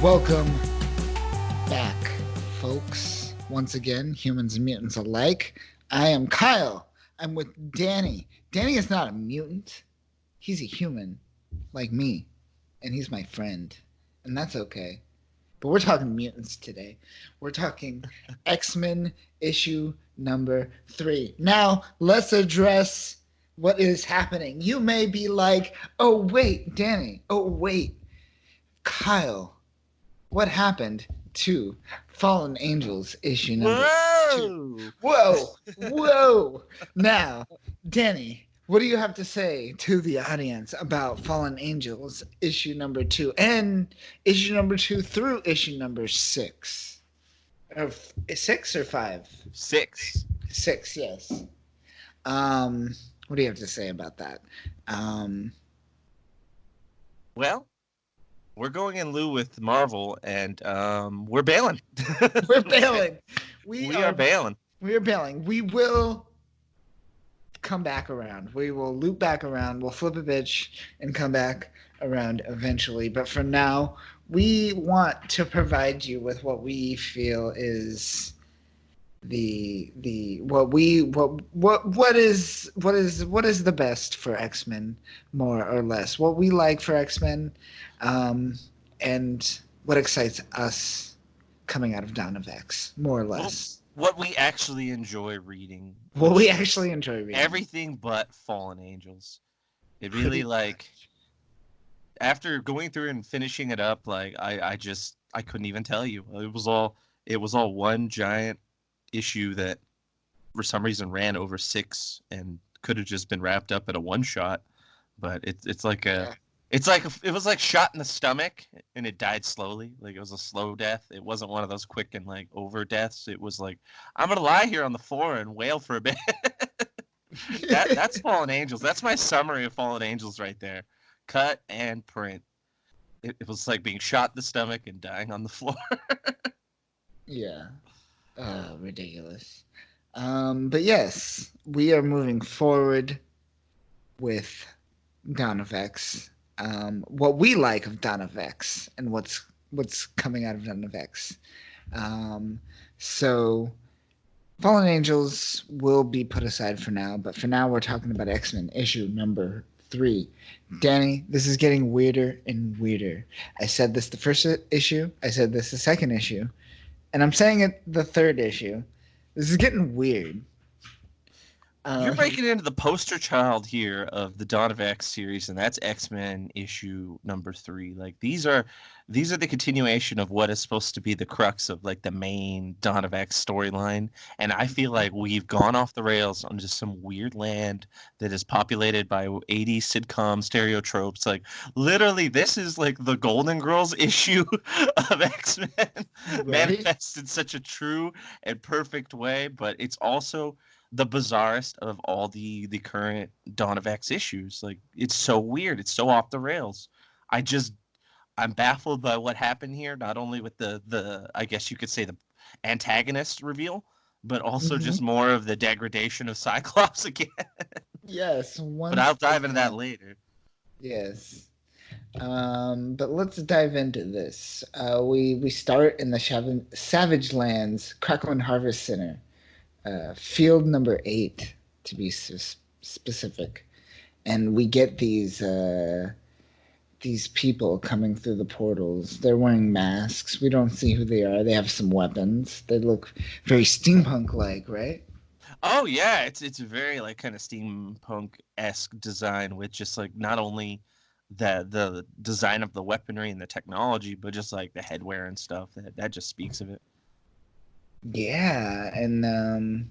Welcome back, folks. Once again, humans and mutants alike. I am Kyle. I'm with Danny. Danny is not a mutant. He's a human, like me, and he's my friend, and that's okay. But we're talking mutants today. We're talking X-Men issue number 3. Now, let's address what is happening. You may be like, oh, wait, Danny. Oh, wait, Kyle. What happened to Fallen Angels issue number 2? Whoa! Whoa! Now, Danny, what do you have to say to the audience about Fallen Angels issue number 2 and issue number 2 through issue number 6? Or 6 or 5? 6. 6, yes. What do you have to say about that? Well, we're going in lieu with Marvel, and we're bailing. We're bailing. We are bailing. We are bailing. We will come back around. We will loop back around. We'll flip a bitch and come back around eventually. But for now, we want to provide you with what we feel is what is the best for X-Men, more or less. What we like for X-Men, and what excites us coming out of Dawn of X, more or less. What we actually enjoy reading. What we actually enjoy reading. Everything but Fallen Angels. It really, after going through and finishing it up, I couldn't even tell you. It was all one giant issue that for some reason ran over 6 and could have just been wrapped up at a one shot, but it was like shot in the stomach and it died slowly. Like, it was a slow death. It wasn't one of those quick and over deaths. It was like, I'm gonna lie here on the floor and wail for a bit. That's Fallen Angels. That's my summary of Fallen Angels right there. Cut and print. It was like being shot in the stomach and dying on the floor. Yeah. Oh, ridiculous. But yes, we are moving forward with Dawn of X. What we like of Dawn of X and what's coming out of Dawn of X. So Fallen Angels will be put aside for now, but for now we're talking about X-Men issue number 3. Danny, this is getting weirder and weirder. I said this the first issue. I said this the second issue. And I'm saying it the third issue. This is getting weird. You're breaking into the poster child here of the Dawn of X series, and that's X-Men issue number 3. Like, these are the continuation of what is supposed to be the crux of the main Dawn of X storyline. And I feel like we've gone off the rails on just some weird land that is populated by 80s sitcom stereotropes. Like, literally, this is like the Golden Girls issue of X-Men, right? Manifested in such a true and perfect way, but it's also the bizarrest of all the current Dawn of X issues. Like, it's so weird. It's so off the rails. I'm baffled by what happened here, not only with the I guess you could say the antagonist reveal, but also just more of the degradation of Cyclops again. Yes. But I'll dive into that later. Yes. But let's dive into this. We start in the Savage Lands Krakoan Harvest Center. Field number 8, to be specific, and we get these people coming through the portals. They're wearing masks. We don't see who they are. They have some weapons. They look very steampunk-like, right? Oh yeah, it's very kind of steampunk-esque design with just not only the design of the weaponry and the technology, but just the headwear and stuff. That just speaks of it. Yeah, and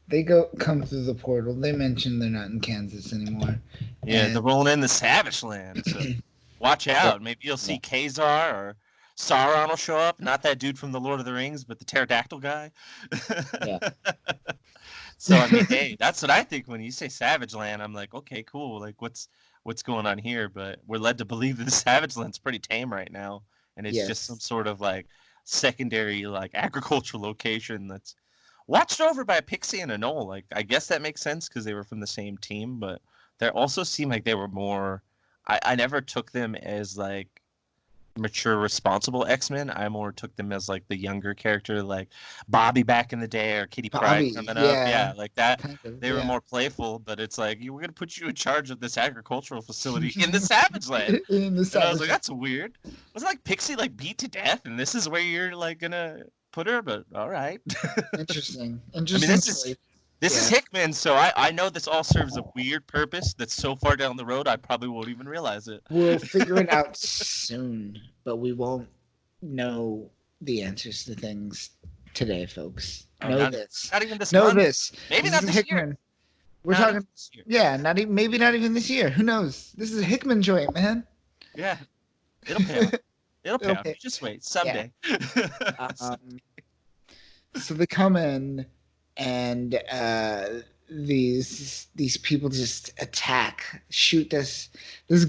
they come through the portal. They mention they're not in Kansas anymore. Yeah, they're rolling in the Savage Land. So watch out. Maybe you'll see Kazar or Sauron will show up. Not that dude from the Lord of the Rings, but the pterodactyl guy. Yeah. So I mean, hey, that's what I think when you say Savage Land. I'm like, okay, cool. Like, what's going on here? But we're led to believe that the Savage Land's pretty tame right now, and it's just some sort of secondary agricultural location that's watched over by a Pixie and a Knoll. I guess that makes sense because they were from the same team, but they also seem like they were more. I never took them as mature, responsible X-Men. I more took them as like the younger character, like Bobby back in the day or Kitty Pryde Bobby, coming up. yeah, Yeah, like that. kind of, They were yeah. more playful, but it's like you were gonna put you in charge of this agricultural facility in the Savage Land, In the and I was like, Savage. that's weird. Wasn't like Pixie like beat to death, and this is where you're like gonna put her? But all right. Interesting. I mean, Interesting choice. this is Yeah. Hickman, so I know this all serves a weird purpose that's so far down the road I probably won't even realize it. We'll figure it out soon, but we won't know the answers to things today, folks. Oh, Know this. not even this Know month. this. Maybe This not is this year. Hickman. We're Not even talking. this year. Yeah, not even maybe not even this year. Who knows? This is a Hickman joint, man. Yeah, it'll pay off. It'll pay off. Okay. You just wait. Someday. Um, so they come in, and these people just attack, shoot this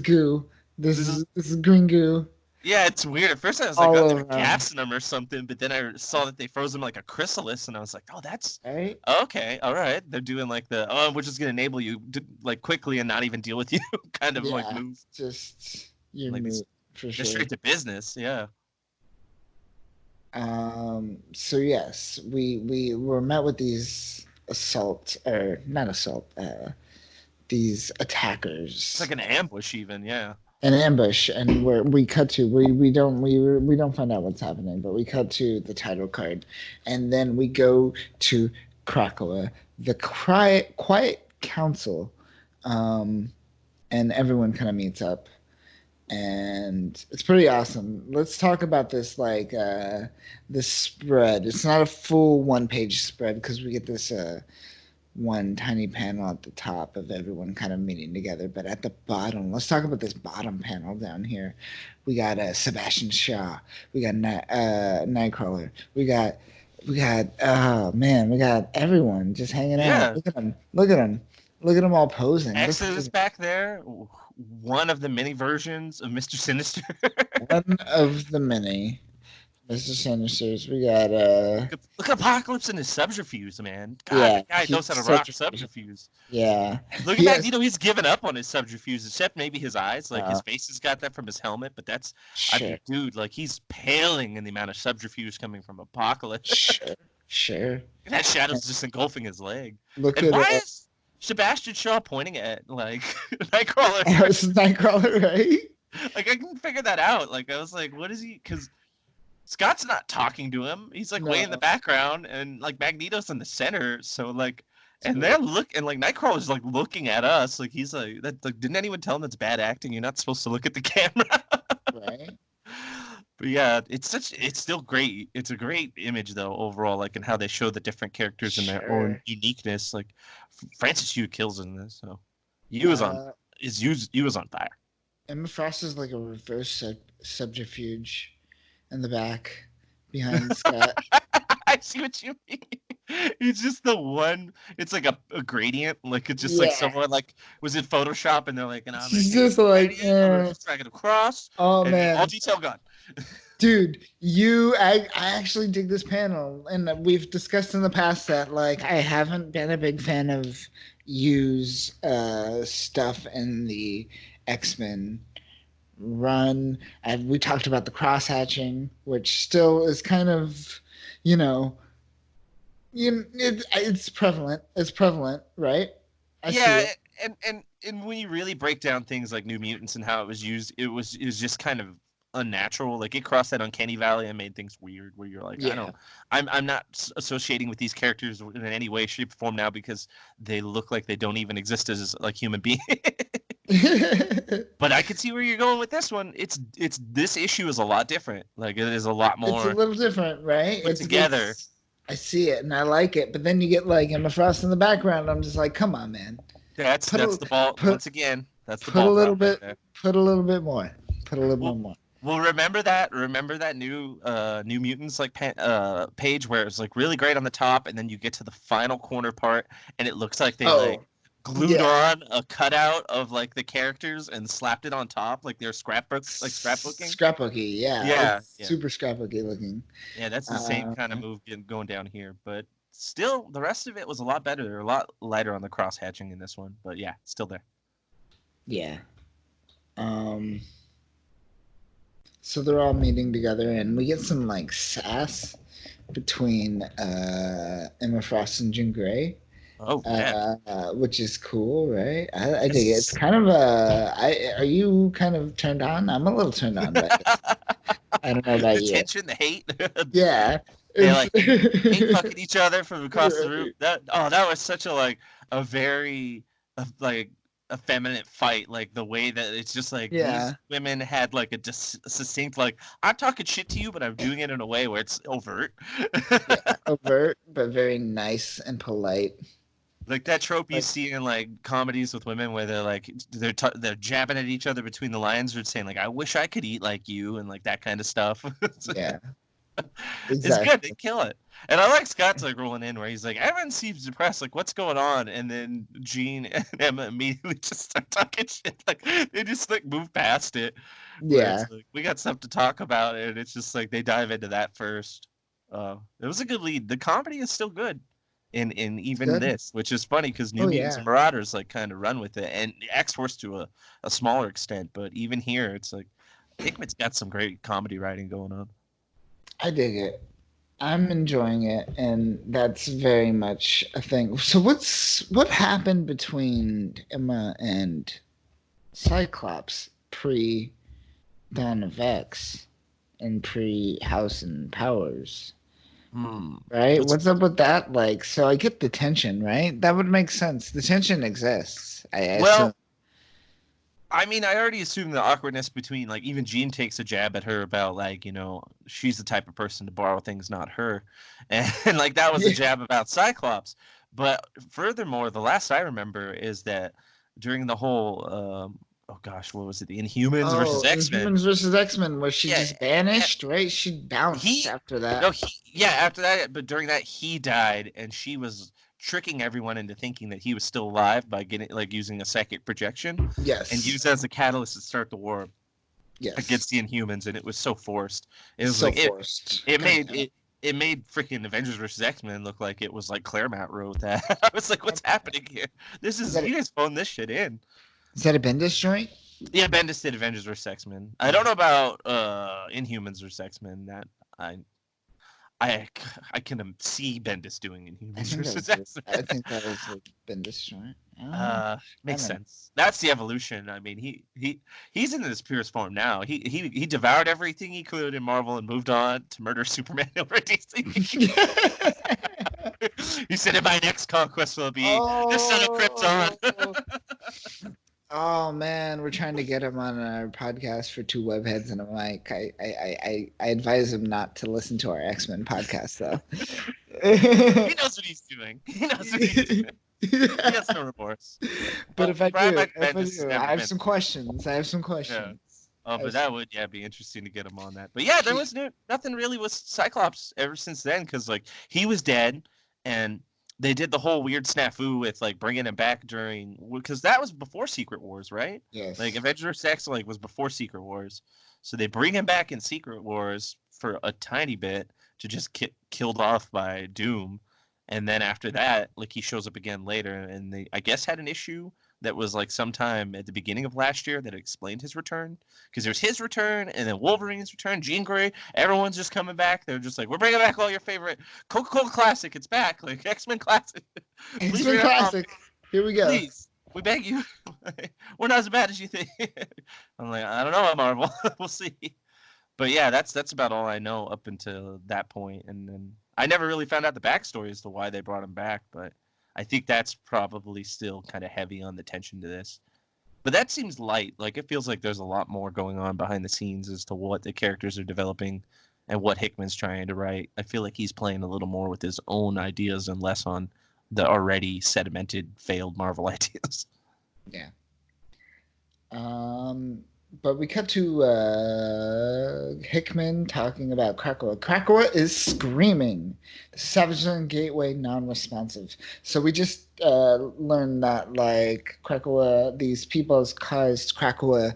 goo, this green goo. Yeah, it's weird. At first I was like, All oh, they were over, gassing them or something, but then I saw that they froze them like a chrysalis, and I was like, oh, that's right. okay. All right, they're doing like which is gonna enable you to like quickly and not even deal with you kind of like Yeah, move. just you Like move for they're sure. straight to business. Yeah. So yes, we were met with these assault or not assault, these attackers. It's like an ambush, even. Yeah. An ambush, and we cut to we don't find out what's happening, but we cut to the title card, and then we go to Krakoa, the quiet council, and everyone kind of meets up, and it's pretty awesome. Let's talk about this this spread. It's not a full one-page spread because we get this one tiny panel at the top of everyone kind of meeting together, but at the bottom, let's talk about this bottom panel down here. We got Sebastian Shaw, we got Nightcrawler, we got oh man, we got everyone just hanging out. Look at them, look at them all posing. Exodus back there, one of the many versions of Mr. Sinister. One of the many Mr. Sinisters. We got look at Apocalypse and his subterfuge, man. God, yeah, that guy knows how to rock subterfuge. Yeah. Look at Magneto, he's given up on his subterfuge, except maybe his eyes. Like his face has got that from his helmet, but that's sure. I mean, dude, like he's paling in the amount of subterfuge coming from Apocalypse. Sure. That shadow's just engulfing his leg. Look and at why is Sebastian Shaw pointing at like Nightcrawler? It's Nightcrawler, right? Like I can figure that out. Like I was like, what is he? Because Scott's not talking to him. He's like way in the background, and like Magneto's in the center. So like, and they're and like Nightcrawler's like looking at us. Like he's like, that. Like, didn't anyone tell him that's bad acting? You're not supposed to look at the camera. Right. But yeah, it's still great. It's a great image though overall, like in how they show the different characters and their own uniqueness. Like Francis Yu kills in this. So Yu was on fire. Emma Frost is like a reverse subterfuge in the back behind Scott. I see what you mean. It's just the one. It's like a gradient. Like it's just like someone like was in Photoshop and they're like, it's just like drag it across. Oh man, all detail gone. Dude, I actually dig this panel, and we've discussed in the past that like I haven't been a big fan of Yu's stuff in the X-Men run. We talked about the cross hatching, which still is kind of, it's prevalent. It's prevalent, right? I see it. And when you really break down things like New Mutants and how it was used, it was just kind of unnatural. Like it crossed that uncanny valley and made things weird. Where you're like, I'm not associating with these characters in any way, shape, or form now because they look like they don't even exist as like human beings. But I can see where you're going with this one. It's this issue is a lot different. Like it is a lot more. It's a little different, right? Put together. I see it and I like it, but then you get like Emma Frost in the background. I'm just like, come on, man. That's the ball. Once again, that's the ball. Put a little bit. Put a little bit more. Put a little bit more. Well, remember that new New Mutants like page where it's like really great on the top, and then you get to the final corner part, and it looks like they like glued on a cutout of like the characters and slapped it on top, like they're scrapbooking. Scrapbooky, yeah. Super scrapbooky looking. Yeah, that's the same kind of move going down here, but still, the rest of it was a lot better. They're a lot lighter on the cross hatching in this one, but yeah, still there. Yeah. So they're all meeting together, and we get some like sass between Emma Frost and Jean Grey. Oh yeah. Which is cool, right? I dig it. It's Yes. kind of a. Are you kind of turned on? I'm a little turned on by it. I don't know about The you. tension, the hate. Yeah, They it's like hate fucking each other from across the room. right. That was such a like a very like effeminate fight. Like the way that it's just like Yeah, these women had like a succinct like I'm talking shit to you, but I'm doing it in a way where it's overt. yeah, overt but very nice and polite. Like that trope you Like, see in like comedies with women where they're like they're jabbing at each other between the lines or saying like I wish I could eat like you and like that kind of stuff. yeah, It's good. They exactly. kill it. And I like Scott's like rolling in where he's like, everyone seems depressed. Like, what's going on? And then Gene and Emma immediately just start talking shit. Like, they just like move past it. Where Yeah, it's like, we got stuff to talk about. And it's just like they dive into that first. It was a good lead. The comedy is still good in it's even good. this, which is funny because New Oh Mutants yeah, and Marauders like kind of run with it. And X-Force to a smaller extent. But even here, it's like Hickman's got some great comedy writing going on. I dig it. I'm enjoying it, and that's very much a thing. So what happened between Emma and Cyclops pre Dawn of X and pre House and Powers? Hmm. Right? What's What's up with that? Like, so I get the tension, right? That would make sense. The tension exists. I assume. well, I mean, I already assumed the awkwardness between like even Jean takes a jab at her about like she's the type of person to borrow things, not her, and like that was a Yeah. jab about Cyclops. But furthermore, the last I remember is that during the whole oh gosh, what was it? The Inhumans versus Oh, X-Men. Inhumans versus X-Men, where she Yeah, just vanished, right? She bounced he after no that. he yeah after that, but during that he died, and she was tricking everyone into thinking that he was still alive by getting like using a psychic projection and Yes. used as a catalyst to start the war Yes. against the Inhumans, and it was so forced. It was So like forced. it God made damn it. it made freaking Avengers versus X-Men look like it was like Claremont wrote that. I was like, what's happening here? This Is is that a, you guys phoned this shit in. is that a Bendis joint? Yeah, Bendis did Avengers versus X-Men. I don't know about Inhumans versus X-Men. That I I I can see Bendis doing I Inhumans think that versus was I X-Men. think that was a Bendis joint. I don't know. I Makes don't know. sense. That's the evolution. I mean, he's in his purest form now. He devoured everything he could in Marvel and moved on to murder Superman over DC. He said, "And my next conquest will be the son of Krypton." Oh, oh man, we're trying to get him on our podcast for two webheads, and I'm like, I advise him not to listen to our X-Men podcast though. He knows what he's doing. He knows what he's doing. He has no remorse. But if I Brian do, Michael Bendis has I never have been. some questions. I have some Yeah. questions. Oh, I have but some, that would be interesting to get him on that. But yeah, there he, was nothing really with Cyclops ever since then because like he was dead, and they did the whole weird snafu with like bringing him back during because that was before Secret Wars, right? Like yes. Avengers X like was before Secret Wars, so they bring him back in Secret Wars for a tiny bit to just get killed off by Doom, and then after that, like he shows up again later, and they I guess had an issue that was like sometime at the beginning of last year that explained his return because there's his return and then Wolverine's return, Jean Grey, everyone's just coming back. They're just like, we're bringing back all your favorite Coca-Cola Classic. It's back, like X-Men Classic. Please X-Men read our comic. classic. Here we go. Please, we beg you. We're not as bad as you think. I'm like, I don't know, Marvel. We'll see. But yeah, that's about all I know up until that point, and then I never really found out the backstory as to why they brought him back. But I think that's probably still kind of heavy on the tension to this. But that seems light. Like it feels like there's a lot more going on behind the scenes as to what the characters are developing and what Hickman's trying to write. I feel like he's playing a little more with his own ideas and less on the already sedimented failed Marvel ideas. Yeah. Um, but we cut to Hickman talking about Krakoa. Krakoa is screaming. The Savage Zone Gateway non-responsive. So we just learned that like Krakoa, these people has caused Krakoa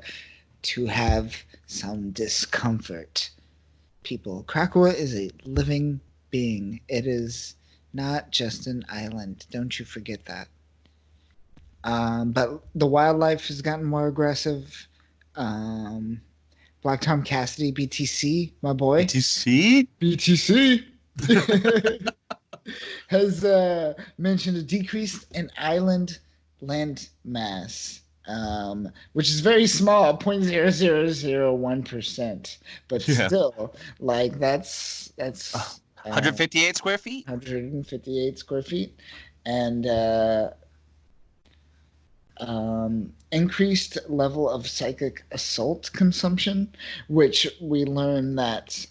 to have some discomfort. People, Krakoa is a living being. It is not just an island. Don't you forget that. But the wildlife has gotten more aggressive. Um, Black Tom Cassidy, BTC, my boy. BTC? BTC has mentioned a decrease in island land mass, which is very small, 0.0001%, but Yeah. still, like that's 158 square feet? 158 square feet, and increased level of psychic assault consumption, which we learn that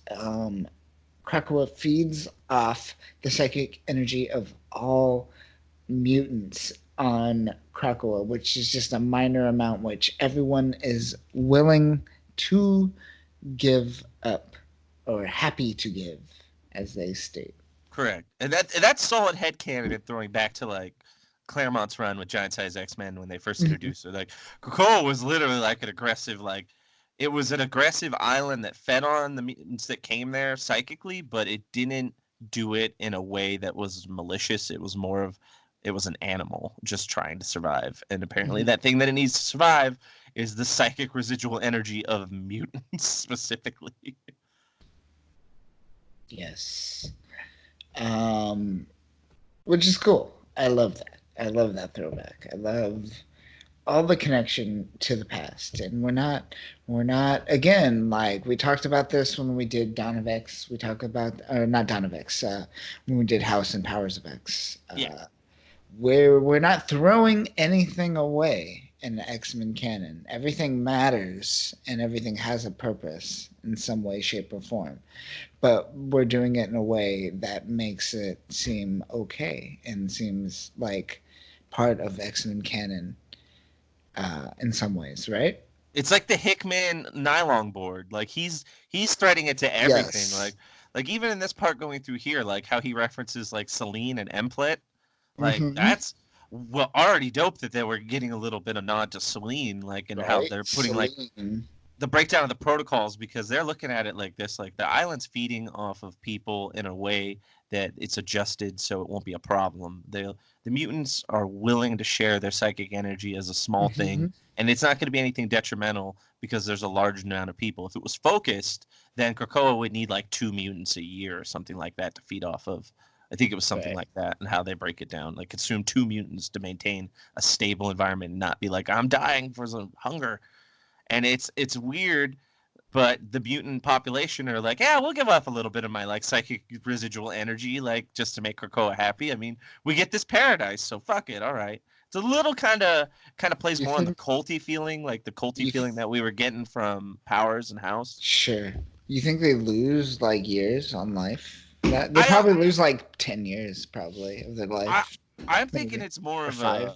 Krakoa feeds off the psychic energy of all mutants on Krakoa, which is just a minor amount which everyone is willing to give up or happy to give, as they state. Correct. And that's solid headcanon and throwing back to like Claremont's run with Giant Size X-Men when they first introduced it. Like Krakoa was literally like an aggressive, like it was an aggressive island that fed on the mutants that came there psychically, but it didn't do it in a way that was malicious. It was more of it was an animal just trying to survive. And apparently that thing that it needs to survive is the psychic residual energy of mutants specifically. Yes. Which is cool. I love that. I love that throwback. I love all the connection to the past. And we're not again, like we talked about this when we did Dawn of X. We talked about or not Dawn of X, when we did House and Powers of X. Yeah. We're not throwing anything away in the X-Men canon. Everything matters and everything has a purpose in some way, shape, or form. But we're doing it in a way that makes it seem okay and seems like part of X-Men canon in some ways, right? It's like the Hickman nylon board. Like he's threading it to everything. Yes. Like even in this part going through here, like how he references like Selene and Emplet. Like Mm-hmm. that's well already dope that they were getting a little bit of nod to Selene, like and how Right. they're putting like Celine. the breakdown of the protocols because they're looking at it like this, like the island's feeding off of people in a way that it's adjusted so it won't be a problem. The mutants are willing to share their psychic energy as a small Mm-hmm. thing, and it's not going to be anything detrimental because there's a large amount of people. If it was focused, then Krakoa would need like 2 mutants a year or something like that to feed off of. I think it was something Right. like that, and how they break it down. Like consume 2 mutants to maintain a stable environment, and not be like I'm dying for some hunger. And it's weird, but the mutant population are like, yeah, we'll give up a little bit of my like psychic residual energy, like just to make Krakoa happy. I mean, we get this paradise, so fuck it. All right. It's a little kind of plays You more on the think culty feeling, like the culty you feeling that we were getting from Powers and House. sure? You think they lose like years on life? That they I probably lose like 10 years probably of their I life, I'm thinking maybe it's more or of five. a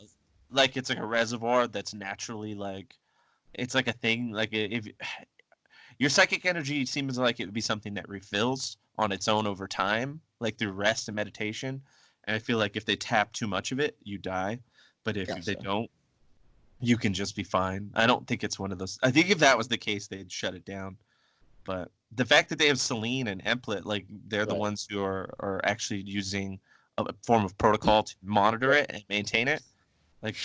like it's like a reservoir that's naturally like it's like a thing like if your psychic energy seems like it would be something that refills on its own over time, like through rest and meditation. And I feel like if they tap too much of it, you die. But if they Gotcha. don't, you can just be fine. I don't think it's one of those. I think if that was the case, they'd shut it down. But the fact that they have Selene and Emplet, like they're the Right. ones who are actually using a form of protocol to monitor it and maintain it, like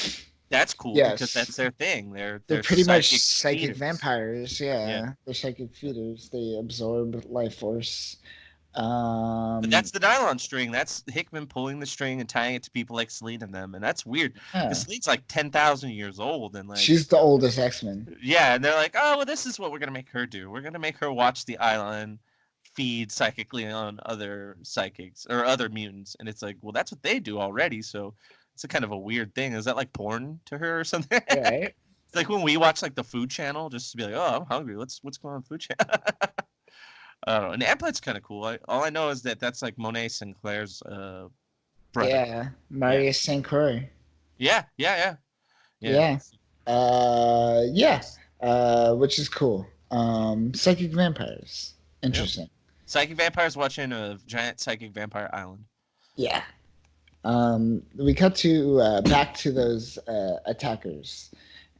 that's cool because Yes. that's their thing. They're They're pretty much psychic psychic feeders. vampires. Yeah. Yeah, they're psychic feeders. They absorb life force. But Um, that's the nylon string. That's Hickman pulling the string and tying it to people like Selene and them. And that's weird because yeah. Selene's like 10,000 years old. And like, She's the oldest X-Men. yeah. And they're like, oh, well, this is what we're going to make her do. We're going to make her watch the island feed psychically on other psychics or other mutants. And it's like, well, that's what they do already. So it's a kind of a weird thing. Is that like porn to her or something? Right. It's like when we watch like the Food Channel just to be like, oh, I'm hungry. What's going on Food Channel? I don't know. And Amplet's kind of cool. All I know is that that's like Monet Sinclair's brother. Yeah. Yeah. Marius St. Croix. Yeah. Yeah. Yeah. Yeah. Yeah. Yeah. Which is cool. Psychic vampires. Yep. Interesting. Psychic Vampires watching a giant psychic vampire island. Yeah. We cut to back to those attackers,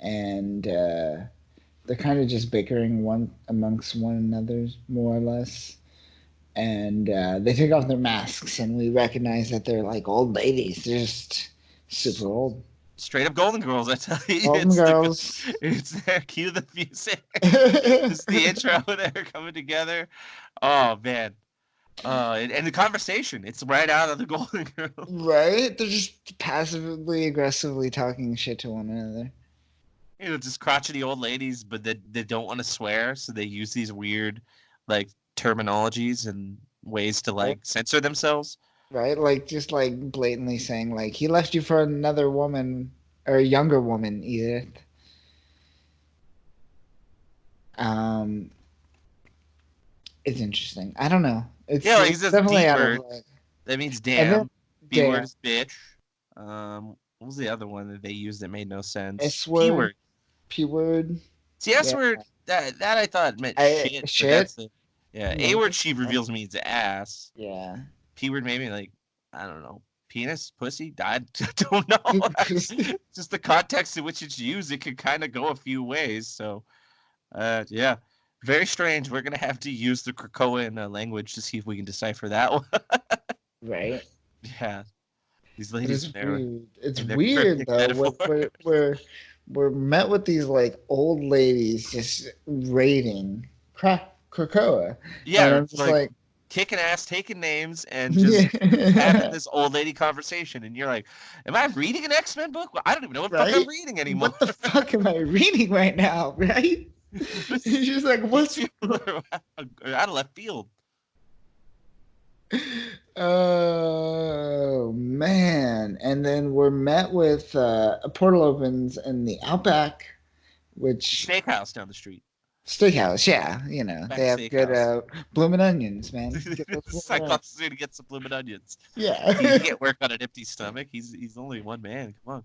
and they're kind of just bickering one amongst one another, more or less. And they take off their masks, and we recognize that they're like old ladies. They're just super old, Straight up Golden Girls, I tell you. Golden Girls. It's there. Cue the music. It's the intro there coming together. Oh man. And the conversation, it's right out of the Golden Girls. Right? They're just passively aggressively talking shit to one another. You know, just crotchety old ladies, but they don't want to swear, so they use these weird like terminologies and ways to like censor themselves. Right? Like just like blatantly saying like he left you for another woman or a younger woman, Edith. It's interesting. I don't know. It's Yeah, like he says definitely out D-word. of like That means damn. B damn. word is bitch. What was the other one that they used that made no sense? S-word. P-word. P-word. See, S-word, that I thought meant shit. Shit? Yeah, A-word she reveals means ass. Yeah. P-word maybe like, I don't know, penis, pussy? I don't know. Just the context in which it's used, it could kind of go a few ways. So, yeah. Very strange. We're going to have to use the Krakoan language to see if we can decipher that one. Right. Yeah. These ladies It's weird. It's their weird though. We're met with these like old ladies just raiding Krakoa. Yeah, and I'm just like kicking ass, taking names, and just having this old lady conversation. And you're like, "Am I reading an X-Men book? Well, I don't even know what fuck I'm reading anymore. What the fuck am I reading right now? Right? It's just like what's out of left field." Oh man! And then we're met with a portal opens in the Outback, which steakhouse down the street. Steakhouse, yeah, you know they have good bloomin' onions, man. Cyclops is gonna get some bloomin' onions. Yeah, he can't work on an empty stomach. He's only one man. Come on.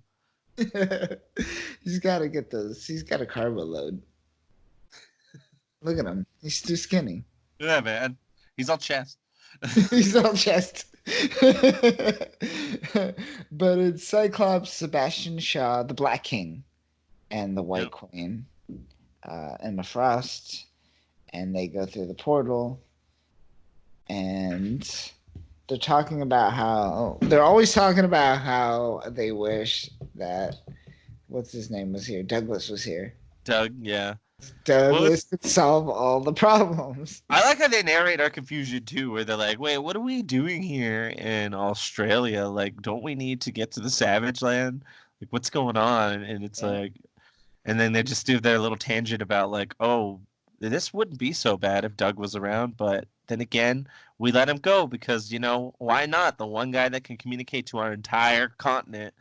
He's got to get those. He's got a carbo load. Look at him. He's too skinny. Yeah, man. He's all chest. He's all chest. But it's Cyclops, Sebastian Shaw, the Black King, and the White Queen, Emma Frost, and they go through the portal, and they're talking about how they're always talking about how they wish that what's his name was here. Douglas was here. Doug, yeah. Douglas could solve all the problems. I like how they narrate our confusion too, where they're like, "Wait, what are we doing here in Australia? Like, don't we need to get to the Savage Land? Like, what's going on?" And it's like, and then they just do their little tangent about like, "Oh, this wouldn't be so bad if Doug was around," but then again, we let him go because why not? The one guy that can communicate to our entire continent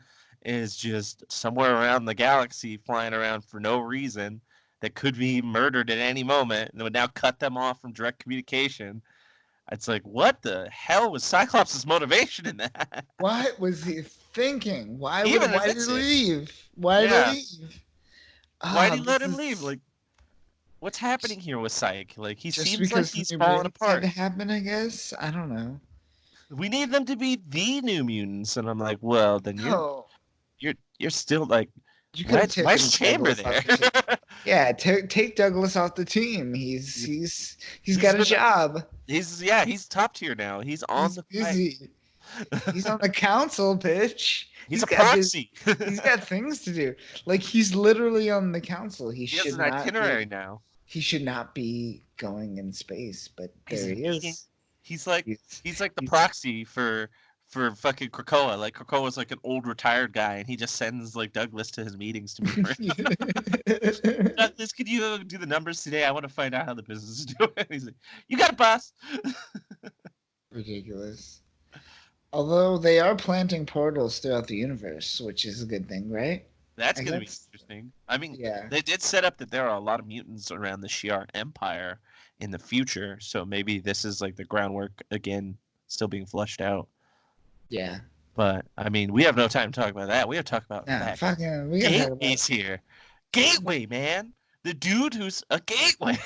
is just somewhere around the galaxy, flying around for no reason. That could be murdered at any moment and would now cut them off from direct communication. It's like, what the hell was Cyclops' motivation in that? What was he thinking? Why did he leave? Why did he leave? Why did he let him leave? Like, what's happening here with Psych? Like, he seems like he's falling apart. Had to happen, I guess. I don't know. We need them to be the New Mutants, and I'm like, well, then you're still like. You could have why's Chamber there? Yeah, take Douglas off the team. He's got a job. He's top tier now. He's on the busy. He's on the council, bitch. He's a proxy. He's got things to do. Like he's literally on the council. He has an itinerary now. He should not be going in space, but there he is. He's like the proxy for fucking Krakoa. Like Krakoa's like an old retired guy, and he just sends like Douglas to his meetings to meet Douglas, could you do the numbers today? I want to find out how the business is doing. He's like, you got it, boss. Ridiculous. Although they are planting portals throughout the universe, which is a good thing, right? That's going to be interesting. I mean, they did set up that there are a lot of mutants around the Shi'ar Empire in the future, so maybe this is like the groundwork again, still being fleshed out. Yeah. But, I mean, we have no time to talk about that. We have to talk about Gateway's here. Gateway, man. The dude who's a gateway.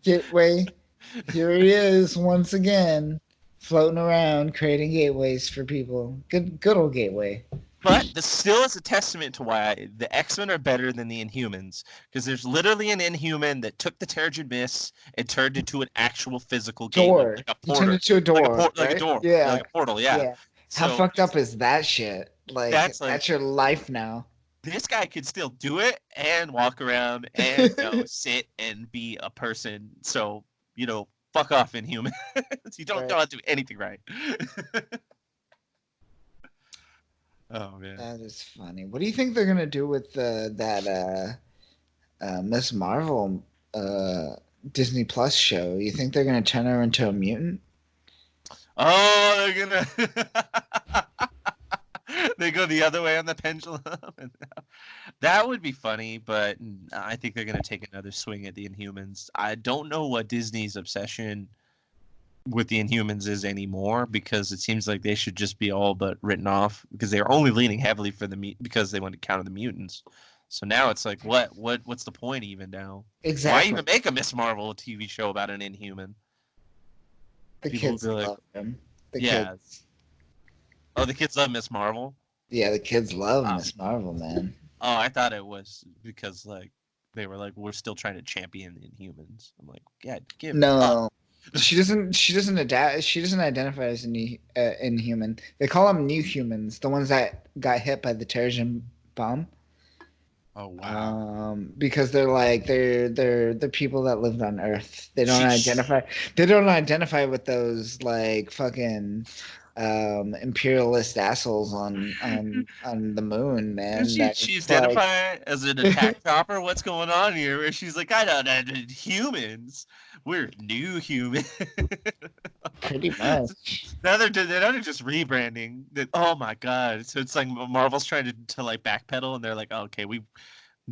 Gateway. Here he is once again, floating around, creating gateways for people. Good old Gateway. But this still is a testament to why the X-Men are better than the Inhumans. Because there's literally an Inhuman that took the Terrigen Mist and turned into an actual physical door. Like a portal. He turned into a door. Like a door. Yeah. Like a portal, yeah. How fucked up is that shit? Like That's like that's your life now. this guy could still do it and walk around and sit and be a person. So fuck off, Inhuman. You don't know Right. how to do anything right. Oh man. That is funny. What do you think they're gonna do with that Miss Marvel uh, Disney Plus show? You think they're gonna turn her into a mutant? Oh, they're gonna they go the other way on the pendulum. That would be funny, but I think they're gonna take another swing at the Inhumans. I don't know what Disney's obsession with the Inhumans is anymore, because it seems like they should just be all but written off, because they're only leaning heavily for because they want to counter the mutants. So now it's like, what's the point even now? Why Exactly. even make a Miss Marvel TV show about an Inhuman? The People would kids be like, love him. The yeah. kids. Oh, the kids love Miss Marvel. Yeah, the kids love Oh, Miss Marvel, man. oh, I thought it was because like they were like, we're still trying to champion Inhumans. I'm like, yeah, give up. No, she doesn't. She doesn't adapt. She doesn't identify as an inhuman. They call them new humans, the ones that got hit by the terrorism bomb. Oh wow. Because they're the people that lived on Earth. They don't Sheesh. identify. They don't identify with those like fucking imperialist assholes on the moon, And man. she That's like identified as an attack chopper. What's going on here? Where she's like, I don't know, humans. We're new humans. pretty much. Now they're just rebranding. That, oh my god! So it's like Marvel's trying to like backpedal, and they're like, oh, okay, we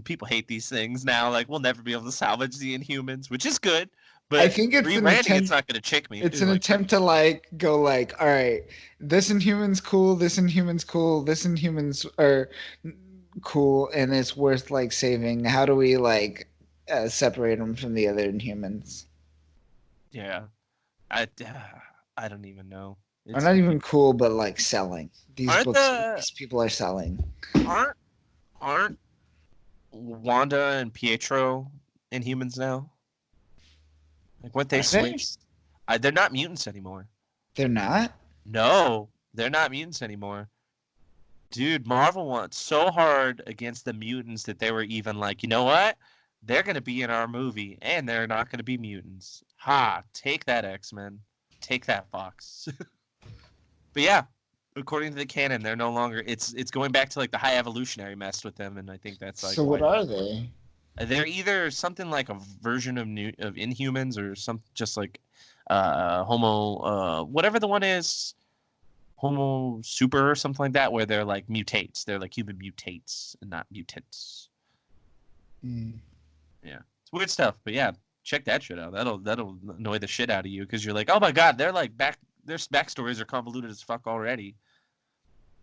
people hate these things now. Like we'll never be able to salvage the Inhumans, which is good. I But think it's an rebranding, it's attempt. not going to chick me. It's an Like, attempt to like go like, all right, this Inhuman's cool, this Inhuman's cool, this Inhumans are cool, and it's worth like saving. How do we like separate them from the other Inhumans? yeah, I I don't even know. Are It's not even cool, but like selling. These aren't books, the these people are selling. aren't aren't Wanda and Pietro Inhumans now? Like, weren't they Are they? switched? They're not mutants anymore. They're not. No, they're not mutants anymore. Dude, Marvel went so hard against the mutants that they were even like, you know what? They're going to be in our movie, and they're not going to be mutants. Ha! Take that, X-Men. Take that, Fox. But yeah, according to the canon, they're no longer. It's going back to like the high evolutionary messed with them, and I think that's like So why what are they? they're either something like a version of Inhumans, or some just like Homo whatever the one is, Homo Super or something like that, where they're like mutates. They're like human mutates and not mutants. Hmm. Yeah, it's weird stuff. But yeah, check that shit out. That'll annoy the shit out of you, because you're like, oh my god, they're like their backstories are convoluted as fuck already.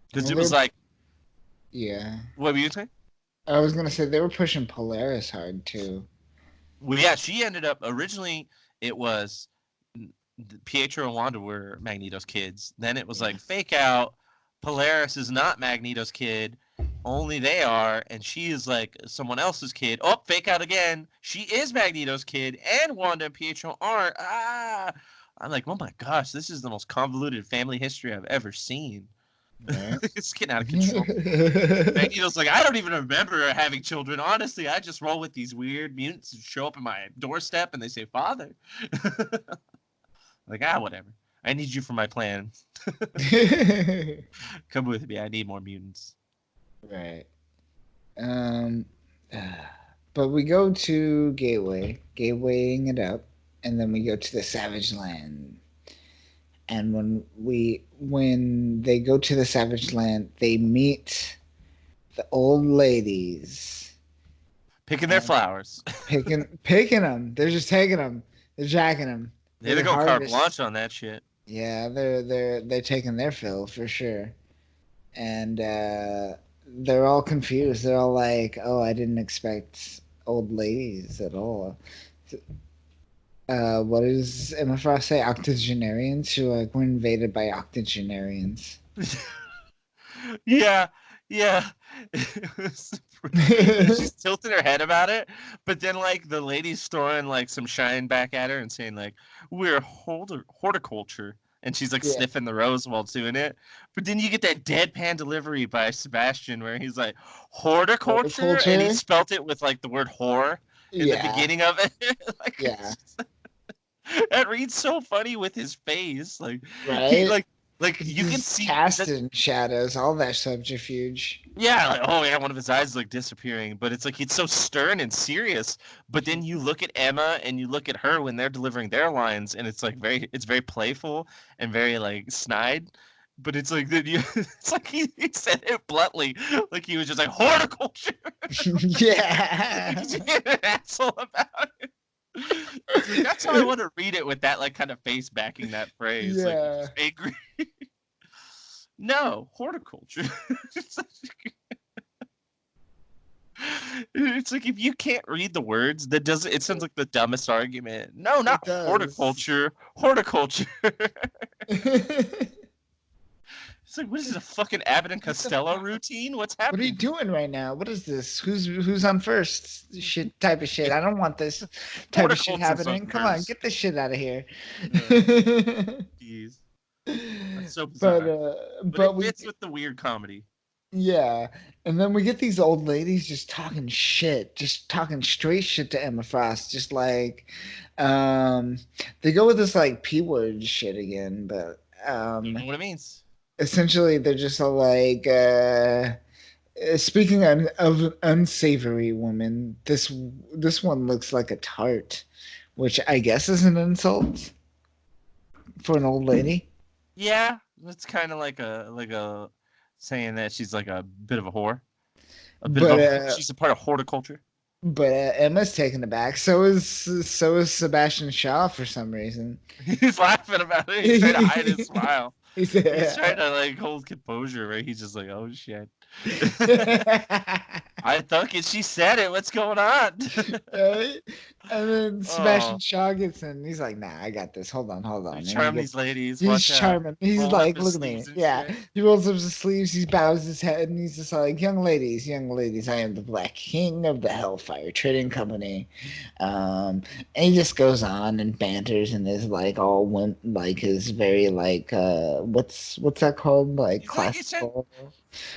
Because Well, it was they're like, yeah. what were you saying? I was gonna say they were pushing Polaris hard too. Well, yeah, she ended up originally. It was Pietro and Wanda were Magneto's kids. Then it was Yeah. like fake out. Polaris is not Magneto's kid. Only they are, and she is like someone else's kid. Oh, fake out again. She is Magneto's kid, and Wanda and Pietro aren't. Ah, I'm like, oh my gosh, this is the most convoluted family history I've ever seen. Right. It's getting out of control. Magneto's like, I don't even remember having children. Honestly, I just roll with these weird mutants who show up at my doorstep and they say, "Father." Like, whatever. I need you for my plan. Come with me. I need more mutants. Right. Um, but we go to gatewaying it up, and then we go to the Savage Land. And when they go to the Savage Land, they meet the old ladies Picking their and flowers. picking them. They're just taking them. They're jacking them. They're They're going carte harvest. blanche on that shit. Yeah, they're taking their fill for sure. And they're all confused. They're all like, "Oh, I didn't expect old ladies at all." What does Emma Frost say? Octogenarians? She's like, we're invaded by octogenarians. Yeah, yeah. She's tilting her head about it, but then like the lady's throwing like some shine back at her and saying like, we're horticulture and she's like Yeah. sniffing the rose while doing it. But then you get that deadpan delivery by Sebastian where he's like horticulture, and he Horticulture. spelt it with like the word whore in the Yeah. beginning of it. Like Yeah. that reads so funny with his face. Like he Right. like you can He's see that. casted in shadows, all that subterfuge. Yeah, like, oh yeah, one of his eyes is like disappearing, but it's like it's so stern and serious. But then you look at Emma and you look at her when they're delivering their lines, and it's like it's very playful and very like snide. But it's like that you, it's like he said it bluntly, like he was just like horticulture. Yeah. He's being an asshole about it. It's like, that's how I want to read it with that like kind of face backing that phrase, like Yeah. angry. No, horticulture. It's like if you can't read the words, that doesn't. It sounds like the dumbest argument. No, It not does. horticulture. Horticulture. It's like, what is it? A fucking Abbott and Costello routine? What's What are you happening? doing right now? What is this? Who's on first? Shit type of shit. I don't want this type of shit Horticulture's on happening. Come on, first. get this shit out of here. Jeez, that's so but bizarre. But but it we fits with the weird comedy. yeah, and then we get these old ladies just talking shit, just talking straight shit to Emma Frost, just like um they go with this like P word shit again, but Don't know what it means. essentially they're just all like speaking of unsavory woman, this one looks like a tart, which I guess is an insult for an old lady. Yeah, it's kind of like a saying that she's like a bit of a whore. A bit of But a she's a part of horticulture. Emma's taken aback. So is Sebastian Shaw for some reason. He's laughing about it. He's trying to hide his smile. He's He's trying to like hold composure, right? He's just like, oh shit. I thought it. She said it. What's going on? Right? And then Sebastian Oh, Shaw gets in. He's like, "Nah, I got this. Hold on." And charm these ladies. he's Watch out. charming. He's Rolling up like, his "Look at me." sleeves and Yeah, shit. he rolls up his sleeves. He bows his head, and he's just like, young ladies, I am the Black King of the Hellfire Trading Company." And he just goes on and banters and is like all went like his very like what's that called, like He's trying, classical.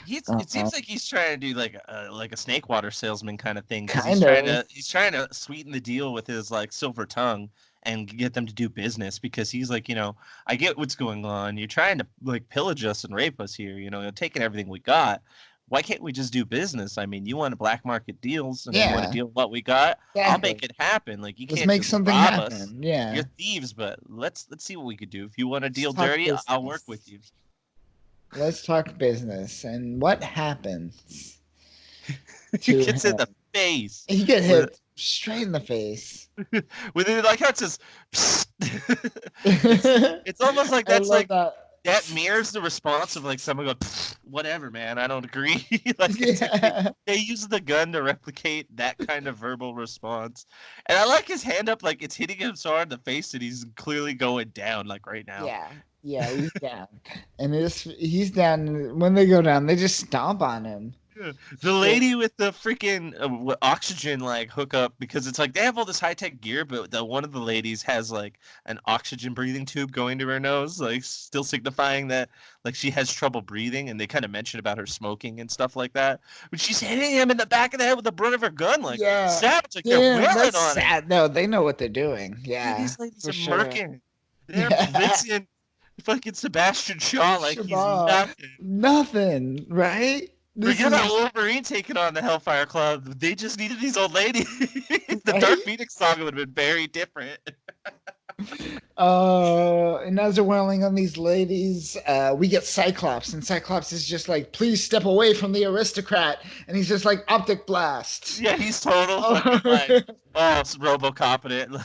it seems like he's trying to do like a snake water salesman kind of thing because Kind of. he's trying to sweeten the deal with his like silver tongue and get them to do business because he's like, I get what's going on. You're trying to like pillage us and rape us here, you're taking everything we got. Why can't we just do business? I mean, you want black market deals and you want to Yeah, deal with what we got. I'll make exactly. it happen. Like you Let's can't make just something rob us. happen. Yeah. You're thieves, but let's see what we could do. If you want to Let's deal talk dirty, I'll work with business. you. Let's talk business. And what happens He to gets in the him? face. He get With hit straight in the face. with it, like how it says, "Psst." I it's almost like that's love like that. that mirrors the response of like someone go, "Pfft, whatever, man, I don't agree." Like Yeah. they use the gun to replicate that kind of verbal response, and I like his hand up, like it's hitting him so hard in the face that he's clearly going down, like right now. Yeah. Yeah, he's down. And he's down. When they go down, they just stomp on him. Yeah. The Straight. lady with the freaking oxygen like hookup, because it's like they have all this high tech gear, but one of the ladies has like an oxygen breathing tube going to her nose, like still signifying that like she has trouble breathing. And they kind of mention about her smoking and stuff like that. But she's hitting him in the back of the head with the butt of her gun, like Yeah. savage, like they're Damn, wailing that's on him. sad. No, they know what they're doing. Dude, Yeah, these ladies for are sure. murking. They're Yeah. blitzing fucking Sebastian Shaw like he's Shabbat. nothing. Nothing, right? This Forget is about Wolverine taking on the Hellfire Club. They just needed these old ladies. The Dark right. Phoenix saga would have been very different. And as they're wailing on these ladies, we get Cyclops, and Cyclops is just like, "Please step away from the aristocrat," and he's just like, "Optic blast." Yeah, he's total fucking like, Oh. oh, it's Robo-competent.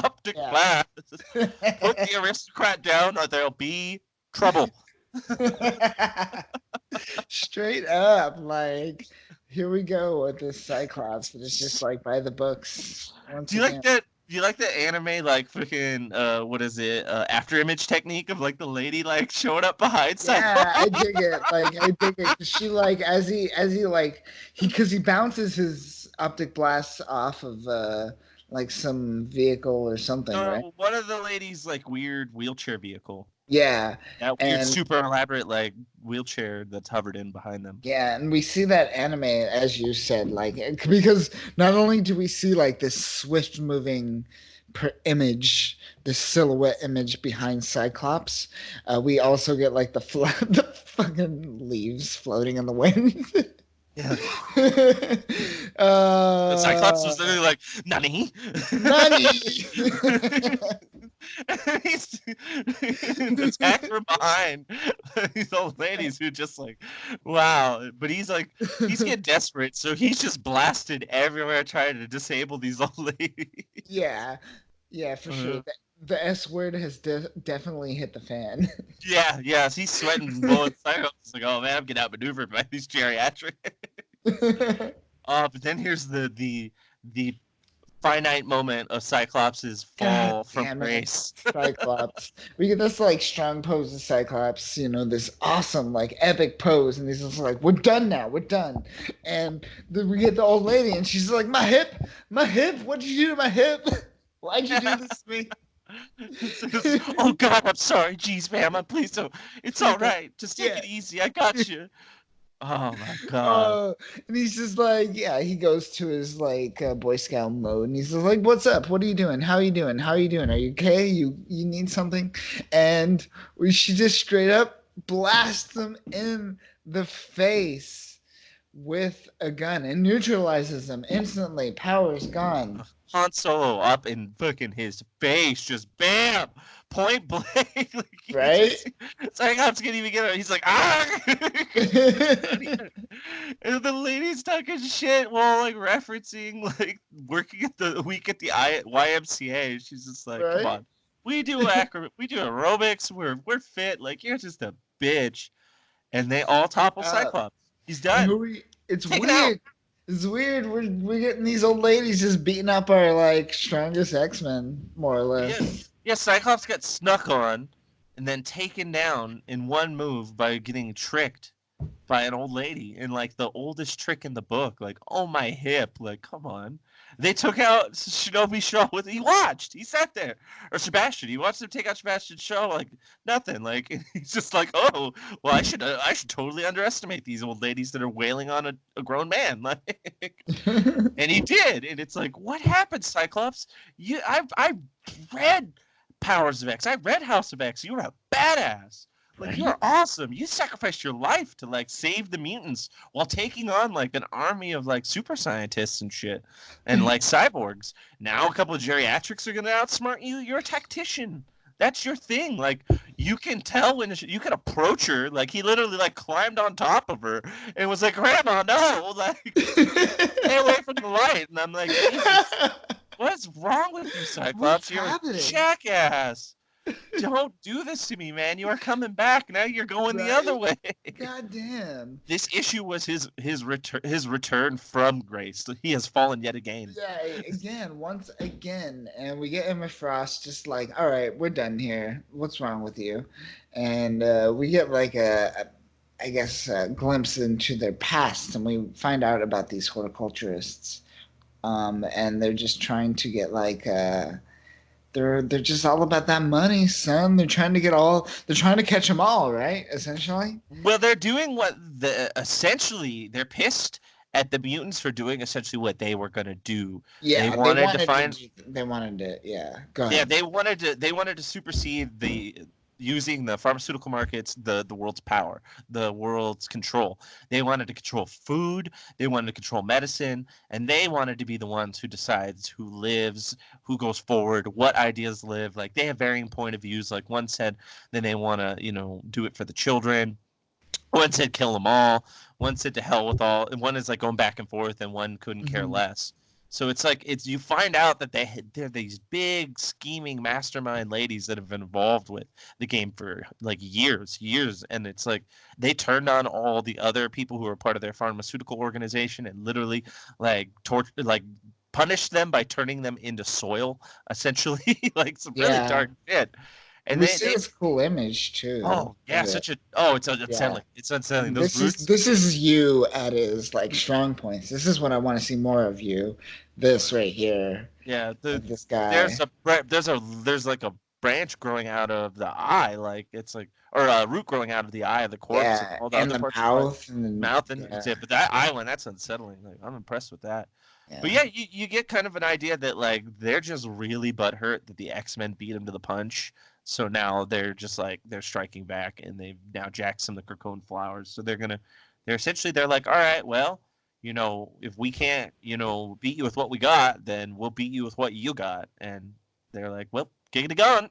Optic Yeah. blast. Put the aristocrat down or there'll be trouble. Straight up, like, here we go with this Cyclops, but it's just like by the books once Do you like again. that? Do you like the anime like freaking what is it? After image technique of like the lady like showing up behind Yeah, I Cyclops? dig it. Like, I dig it. 'Cause she like as he like because he bounces his optic blasts off of like some vehicle or something, right? No, one of the ladies like weird wheelchair vehicle. Yeah, That weird, and super elaborate like wheelchair that's hovered in behind them. yeah, and we see that anime, as you said, like because not only do we see like this swift moving image, this silhouette image behind Cyclops, we also get like the fucking leaves floating in the wind. Yeah. The Cyclops uh, was literally like, Nani? Nani. He's attacked from behind these old ladies who just like, wow. But he's like, he's getting desperate, so he's just blasted everywhere trying to disable these old ladies. Yeah, yeah, for sure. Uh, The S word has definitely hit the fan. yeah, yeah. He's sweating bullets. Cyclops is like, oh man, I'm getting outmaneuvered by these geriatric. But then here's the finite moment of Cyclops' God fall from damn it, grace. Cyclops. We get this like strong pose of Cyclops, this awesome like epic pose, and he's just like, "We're done now, we're done." And then we get the old lady, and she's like, my hip, what'd you do to my hip? Why'd you do this to me?" Oh God, I'm sorry. Jeez, ma'am, please don't. It's all right. Just take Yeah. it easy. I got you. Oh my God. Uh, and he's just like, yeah, he goes to his like Boy Scout mode, and he's just like, "What's up? What are you doing? How are you doing? How are you doing? Are you okay? You need something?" And she just straight up blasts him in the face with a gun and neutralizes him instantly. Power's gone. Han Solo up in fucking his face, just bam, point blank. Like Right? Cyclops can't even get it. He's like, ah. And the lady's talking shit while like referencing like working at the week at the YMCA. She's just like, come Right? on, we do aerobics. We're fit. Like you're just a bitch. And they all topple Uh, Cyclops. He's and done. it's Take it out. weird. It's weird. We're getting these old ladies just beating up our like strongest X-Men, more or Yeah, less. yeah. Cyclops got snuck on, and then taken down in one move by getting tricked by an old lady in like the oldest trick in the book. Like, oh my hip. Like, come on. They took out Shinobi Shaw with he watched. He sat there. Or Sebastian. He watched them take out Sebastian Shaw like nothing. Like he's just like, oh, well, I should totally underestimate these old ladies that are wailing on a grown man. Like and he did. And it's like, what happened, Cyclops? I've read Powers of X. I read House of X. You're a badass. Like you're awesome. You sacrificed your life to like save the mutants while taking on like an army of like super scientists and shit and like cyborgs. Now a couple of geriatrics are gonna outsmart you. You're a tactician. That's your thing. Like you can tell when you can approach her. Like he literally like climbed on top of her and was like, "Grandma, no!" Like stay away from the light. And I'm like, Jesus, what's wrong with you, What's Cyclops? You're a happening? jackass. Don't do this to me, man. You are coming back. Now you're going the other Right? way. God damn. This issue was his return from grace. He has fallen yet again. Yeah, again, once again, and we get Emma Frost just like, "All right, we're done here. What's wrong with you?" And we get like I guess, a glimpse into their past, and we find out about these horticulturists. And they're just trying to get like they're just all about that money, son. They're trying to catch them all, right? Essentially. Well, they're doing what essentially they're pissed at the mutants for doing essentially what they were gonna do. They Yeah, wanted to find they wanted to, yeah. Go Yeah, ahead. they wanted to supersede the using the pharmaceutical markets, the world's power, the world's control. They wanted to control food, they wanted to control medicine, and they wanted to be the ones who decides who lives, who goes forward, what ideas live. Like they have varying point of views. Like one said then they want to, do it for the children. One said kill them all. One said to hell with all. And one is like going back and forth, and one couldn't care Hmm. less. So it's like you find out that they're these big scheming mastermind ladies that have been involved with the game for like years, and it's like they turned on all the other people who are part of their pharmaceutical organization and literally like punished them by turning them into soil, essentially, like some really Yeah. dark shit. And We they see they this cool image too oh of yeah, it. it's Yeah. unsettling. It's unsettling. Those This is roots. this is you at his like strong points. This is what I want to see more of you. This right here. Yeah, Of this there's guy. a there's like a branch growing out of the eye, like it's like, or a root growing out of the eye of the corpse, and Yeah, all the and other the parts of the body, mouth, and then mouth, and yeah, but that eye one, that's unsettling. Like I'm impressed with that. But yeah, yeah, you get kind of an idea that like they're just really butthurt that the X-Men beat them to the punch. So now they're just like they're striking back, and they've now jacked some of the Krakoan flowers. So they're essentially they're like, all right, well, if we can't, beat you with what we got, then we'll beat you with what you got. And they're like, well, giggity gone.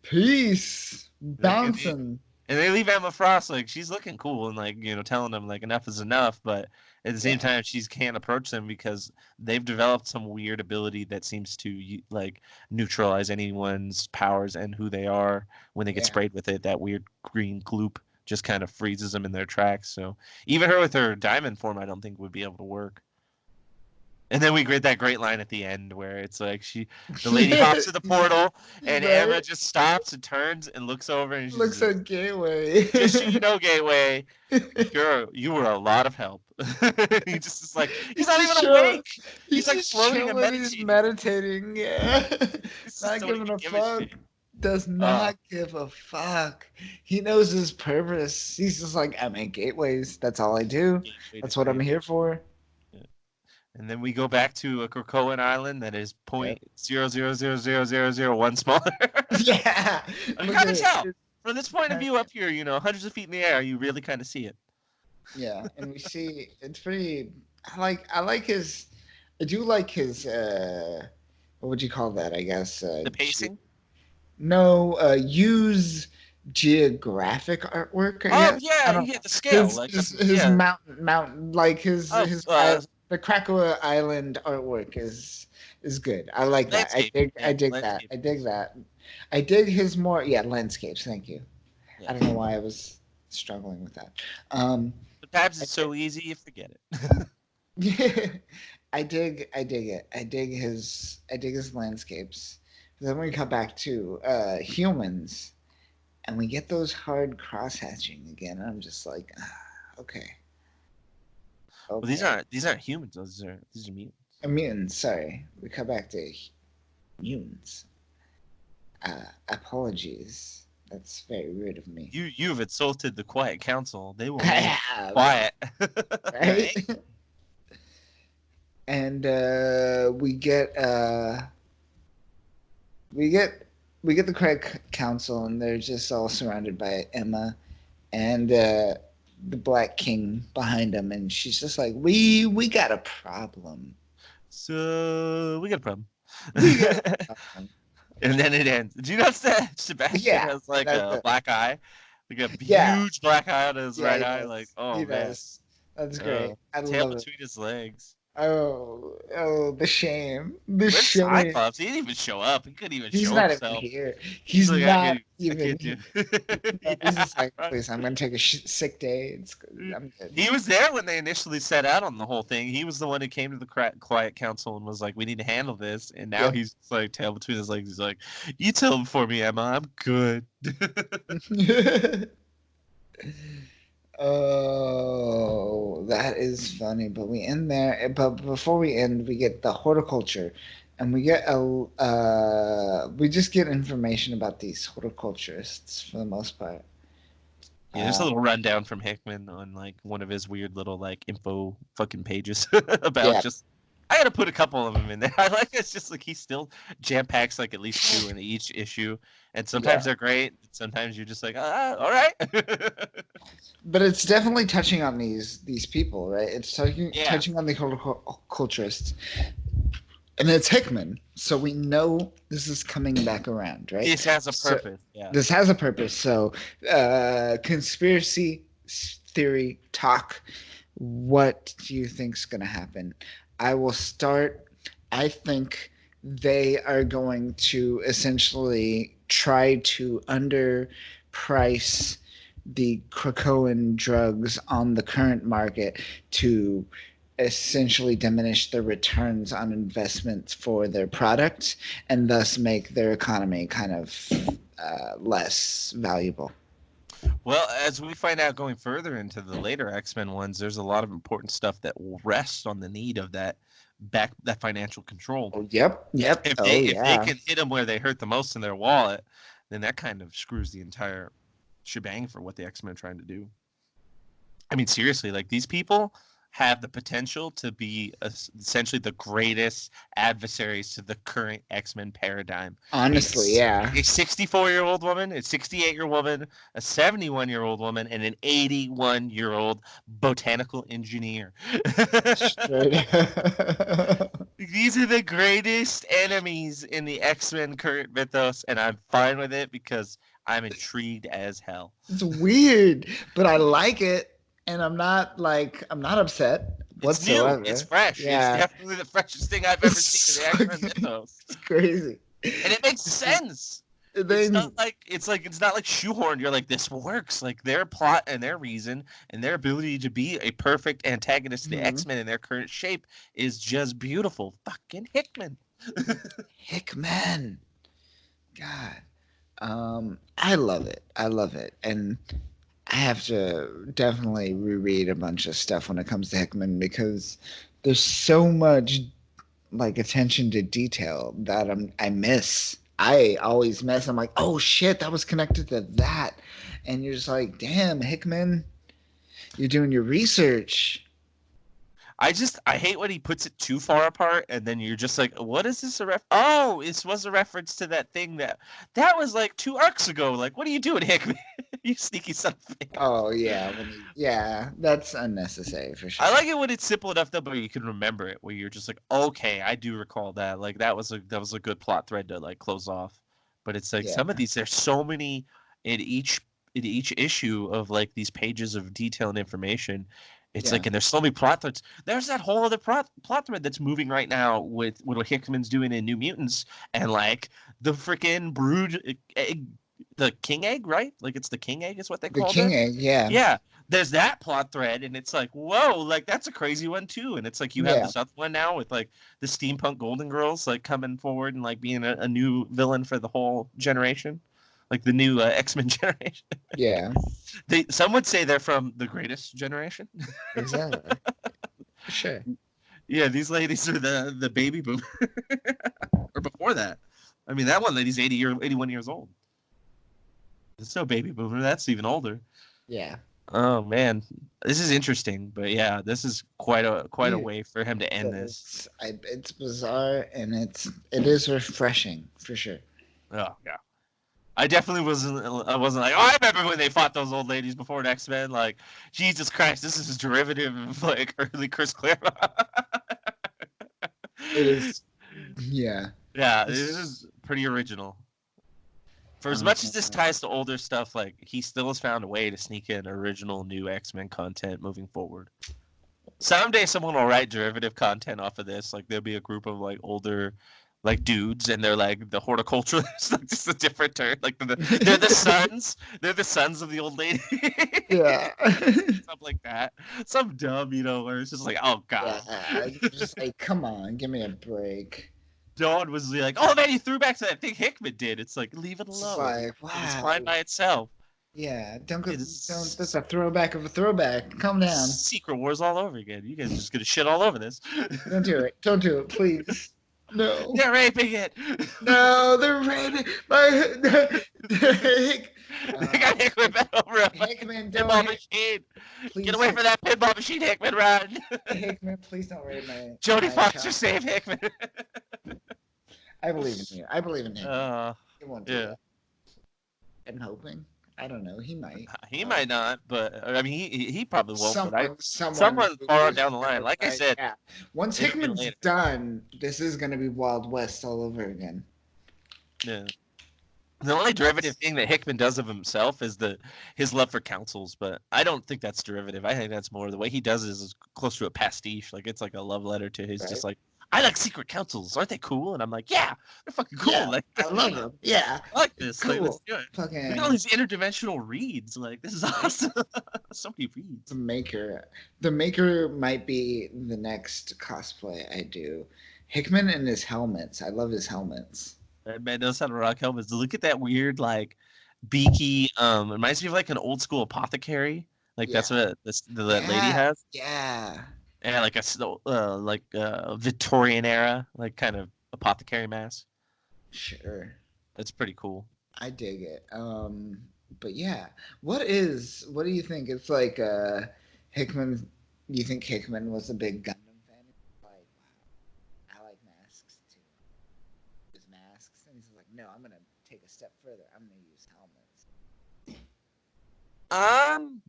peace, Like, bouncing. and they leave Emma Frost like she's looking cool and like telling them like enough is enough, but at the same Yeah, time she can't approach them because they've developed some weird ability that seems to like neutralize anyone's powers and who they are when they get yeah. sprayed with it. That weird green gloop just kind of freezes them in their tracks. So even her with her diamond form, I don't think would be able to work. And then we get that great line at the end where it's like the lady hops to the portal, and Right? Emma just stops and turns and looks over, and she's Looks like Gateway. just so you know, Gateway, you were a lot of help. He just is like he's He's not just even chill. awake. He's He's like just floating and chilling. He's meditating. meditating. Yeah, He's just not don't giving even a give a fuck. shit. Does Uh, not give a fuck. He knows his purpose. He's just like, I make gateways. That's all I do. Gateway to That's what I'm save. here for. Yeah. And then we go back to a Krakoan island that is Yep. 0.000001 smaller. Yeah. You Look kind at of it. tell It's from this point of kind view up here, hundreds of feet in the air, you really kind of see it. yeah, and we see it's pretty. I like his. I do like his. What would you call that? I guess. The pacing. No, use geographic artwork. I Oh guess I yeah, don't yeah, know. the scale, His like his, that's his yeah. mountain like Oh, the Krakoa Island artwork is good. I like that. I landscape. dig I Yeah, dig that. landscape. I dig that. I dig his more landscapes. Thank you. I Yeah. don't know why I was struggling with that. Um, Sometimes I it's so easy you forget it. dig, I dig it. I dig his landscapes. Then we come back to humans and we get those hard cross hatching again. I'm just like, okay, Well, okay. these aren't humans. These are mutants. Mutants, sorry. We come back to mutants. Apologies. That's very rude of me. You've insulted the Quiet Council. They will I remain have, quiet. right? Right? And we get we get the Craig Council, and they're just all surrounded by Emma and the Black King behind them, and she's just like, "We got a problem. So we got a problem. We got a problem." And then it ends. Do you notice that Sebastian Yeah, has like that's a it. black eye? Like a Yeah, huge black eye on his yeah, right he eye? Like, does. oh He man. does. That's great. I Tail love it. between his legs. Oh, the shame, the Where's shame. Cyclops? He didn't even show up. He couldn't even He's show not even himself. here. He's He's like, not I even can't here. do it. No, he's Yeah. just like, please, I'm gonna take a sick day. I'm good. He was there when they initially set out on the whole thing. He was the one who came to the Quiet Council and was like, "We need to handle this." And now Yep. he's like, tail between his legs. He's like, "You tell him for me, Emma. I'm good." Oh, that is funny. But we end there. But before we end, we get the horticulture, and we just get information about these horticulturists for the most part. Yeah, there's a Uh, little rundown from Hickman on like one of his weird little like info fucking pages about yeah, just. I gotta put a couple of them in there. I like it's just like he still jam packs like at least two in each issue, and sometimes yeah. they're great. Sometimes you're just like, all right. But it's definitely touching on these people, right? It's touching Yeah, touching on the horticulturists, and it's Hickman, so we know this is coming back around, right? this has a So purpose. Yeah. this has a purpose. So, conspiracy theory talk. What do you think's going to happen? I will start. I think they are going to essentially try to underprice the Krakoan drugs on the current market to essentially diminish the returns on investments for their products and thus make their economy kind of less valuable. Well, as we find out going further into the later X-Men ones, there's a lot of important stuff that will rest on the need of that back that financial control. Oh, yep. If they can hit them where they hurt the most in their wallet, then that kind of screws the entire shebang for what the X-Men are trying to do. I mean, seriously, like these people have the potential to be essentially the greatest adversaries to the current X-Men paradigm. Honestly, yeah. A 64-year-old woman, a 68-year-old woman, a 71-year-old woman, and an 81-year-old botanical engineer. These are the greatest enemies in the X-Men current mythos, and I'm fine with it because I'm intrigued as hell. It's weird, but I like it. And I'm not upset whatsoever. It's new. It's fresh. Yeah. It's definitely the freshest thing I've ever seen in the X-Men mythos. It's crazy. And it makes sense. It's not like shoehorned. You're like, this works. Like their plot and their reason and their ability to be a perfect antagonist to the X-Men in their current shape is just beautiful. Fucking Hickman. Hickman. God. I love it. And I have to definitely reread a bunch of stuff when it comes to Hickman because there's so much like attention to detail that I miss. I always miss. I'm like, oh shit, that was connected to that, and you're just like, damn, Hickman, you're doing your research. I hate when he puts it too far apart, and then you're just like, what is this a ref? Oh, this was a reference to that thing that was like 2 arcs ago. Like, what are you doing, Hickman? You sneaky son of a... Oh yeah, that's unnecessary for sure. I like it when it's simple enough though, but you can remember it. Where you're just like, okay, I do recall that. Like that was a good plot thread to like close off. But it's like some of these, there's so many in each issue of like these pages of detail and information. It's like, and there's so many plot threads. There's that whole other plot thread that's moving right now with what Hickman's doing in New Mutants, and like the freaking brood egg, the king egg, right? Like it's the king egg is what they call it. The king egg, yeah. Yeah, there's that plot thread, and it's like, whoa, like that's a crazy one too. And it's like you have this other one now with like the steampunk Golden Girls like coming forward and like being a new villain for the whole generation. Like the new X-Men generation. Yeah. Some would say they're from the greatest generation. Exactly. Sure. Yeah, these ladies are the baby boomer. Or before that. I mean, that one lady's 81 years old. It's no baby boomer. That's even older. Yeah. Oh man, this is interesting, but yeah, this is quite a way for him to end this. It's bizarre and it is refreshing for sure. Oh yeah. I definitely wasn't like, oh, I remember when they fought those old ladies before an X-Men. Like, Jesus Christ, this is a derivative of like early Chris Claremont. It is, yeah. Yeah, this is pretty original. For as much as this ties to older stuff, like he still has found a way to sneak in original new X-Men content moving forward. Someday someone will write derivative content off of this. Like there'll be a group of like older like dudes, and they're like the horticulturalists, like just a different term. Like they're the sons. They're the sons of the old lady. Yeah. Something like that. Some dumb, where it's just like, oh god. Yeah, just like, come on, give me a break. Dawn was like, oh man, he threw back to that thing Hickman did. It's like, leave it alone. It's like, wow. It's fine by itself. Yeah, don't. That's a throwback of a throwback. Calm down. Secret Wars all over again. You guys are just gonna shit all over this. Don't do it. Don't do it, please. No. They're raping it. No, they're raping They got Hickman back over Hickman, pinball machine. Please get away from that pinball machine, Hickman. Run. Hickman, please don't rape my. Jodie Foster, save Hickman. I believe in you. I believe in him. He won't do that. I'm hoping. I don't know. He might. He might not, but I mean, he probably won't. Someone far down the line. Like I said, once Hickman's done, this is going to be Wild West all over again. Yeah. The only derivative thing that Hickman does of himself is his love for councils, but I don't think that's derivative. I think that's more the way he does it is close to a pastiche. Like it's like a love letter to his just like, I like secret councils. Aren't they cool? And I'm like, yeah, they're fucking cool. Yeah, like, I love them. Yeah, I like this. Cool. Like, let's do it. Look at all these interdimensional reads. Like, this is awesome. So many reads. The Maker might be the next cosplay I do. Hickman and his helmets. I love his helmets. That man knows how to rock helmets. Look at that weird, like, beaky. Reminds me of like an old school apothecary. Like that's what that lady has. Yeah. Yeah, like a Victorian era, like kind of apothecary mask. Sure. That's pretty cool. I dig it. But yeah, what do you think? It's like Hickman. You think Hickman was a big Gundam fan? Like, wow, I like masks too. Use masks, and he's like, no, I'm gonna take a step further. I'm gonna use helmets. Um,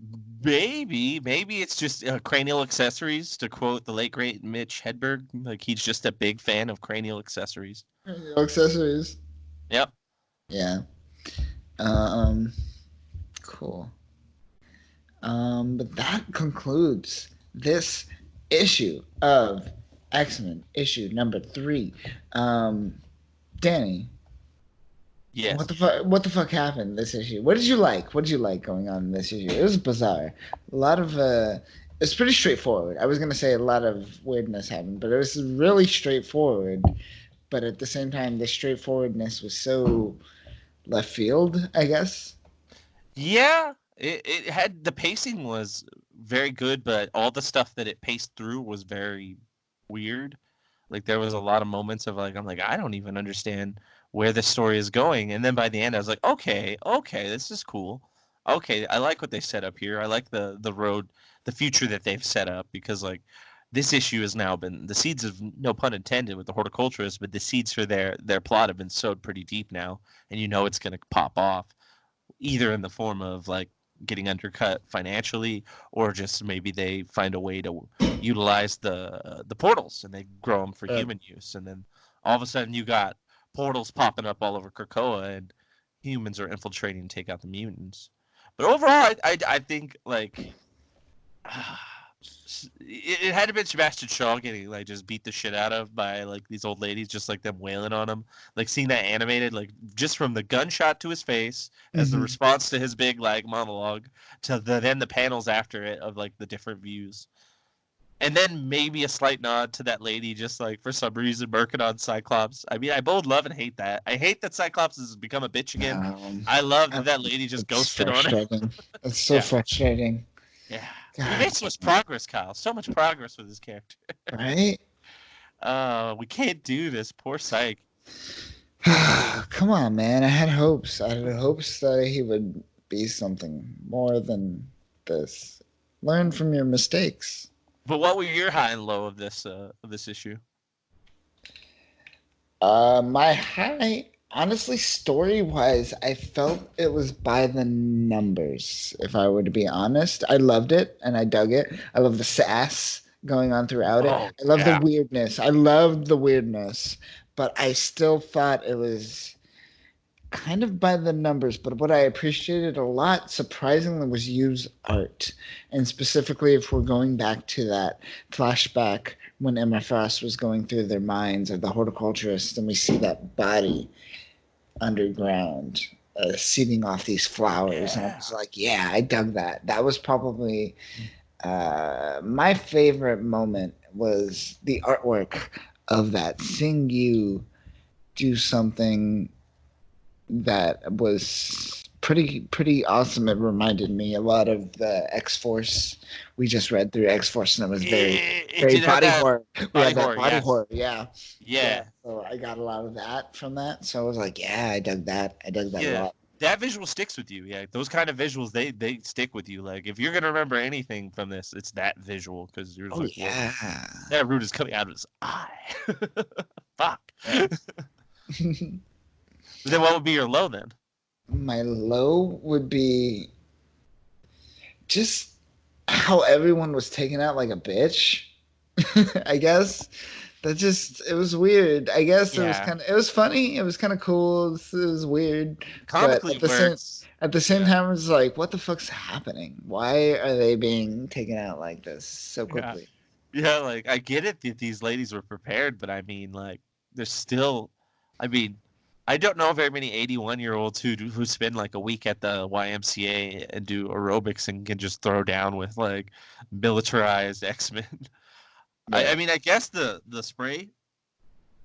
maybe it's just cranial accessories. To quote the late great Mitch Hedberg, like he's just a big fan of cranial accessories. Accessories. Yep. Yeah. Um. Cool. But that concludes this issue of X-Men, issue number 3. Danny, Yes. What the fuck happened this issue? What did you like? What did you like going on in this issue? It was bizarre. A lot of it's pretty straightforward. I was gonna say a lot of weirdness happened, but it was really straightforward. But at the same time, the straightforwardness was so left field, I guess. Yeah, it had the pacing was very good, but all the stuff that it paced through was very weird. Like there was a lot of moments of like I'm like I don't even understand where this story is going, and then by the end I was like okay, this is cool. Okay, I like what they set up here. I like the road, the future that they've set up because like this issue has now been the seeds of no pun intended with the horticulturist, but the seeds for their plot have been sowed pretty deep now, and you know it's gonna pop off either in the form of like getting undercut financially or just maybe they find a way to utilize the portals and they grow them for human use and then all of a sudden you got portals popping up all over Krakoa and humans are infiltrating to take out the mutants. But overall I think like it had to be Sebastian Shaw getting like just beat the shit out of by like these old ladies, just like them wailing on him. Like seeing that animated, like just from the gunshot to his face as the response to his big like monologue to then the panels after it of like the different views. And then maybe a slight nod to that lady, just like for some reason working on Cyclops. I mean, I both love and hate that. I hate that Cyclops has become a bitch again. I love that lady just It's ghosted on it. frustrating. It's so Yeah. frustrating. Yeah. We God, made so much progress, Kyle. So much progress with this character. right? We can't do this. Poor Psych. Come on, man. I had hopes. I had hopes that he would be something more than this. Learn from your mistakes. But what were your high and low of this issue? My high, honestly, story wise, I felt it was by the numbers. If I were to be honest, I loved it and I dug it. I love the sass going on throughout it. Oh I love the yeah. weirdness. I loved the weirdness, but I still thought it was kind of by the numbers, but what I appreciated a lot, surprisingly, was Yu's art. And specifically, if we're going back to that flashback when Emma Frost was going through their minds of the horticulturist, and we see that body underground seeding off these flowers. And I was like, yeah, I dug that. That was probably my favorite moment was the artwork of that. Seeing you do something that was pretty awesome. It reminded me a lot of the X Force we just read through X Force, and it was very body horror. We had that body horror, yeah. So I got a lot of that from that. So I was like, yeah, I dug that. I dug that a lot. That visual sticks with you. Yeah, those kind of visuals they stick with you. Like if you're gonna remember anything from this, it's that visual because you're like, yeah, that root is coming out of his eye. Fuck. Then what would be your low then? My low would be just how everyone was taken out like a bitch. I guess it was weird. I guess it was funny. It was kind of cool. It was weird. Comically at the same time, it was like, what the fuck's happening? Why are they being taken out like this so quickly? Yeah, like I get it that these ladies were prepared, but I mean, like, there's still, I mean, I don't know very many 81-year-olds who spend like a week at the YMCA and do aerobics and can just throw down with like militarized X-Men. I mean, I guess the spray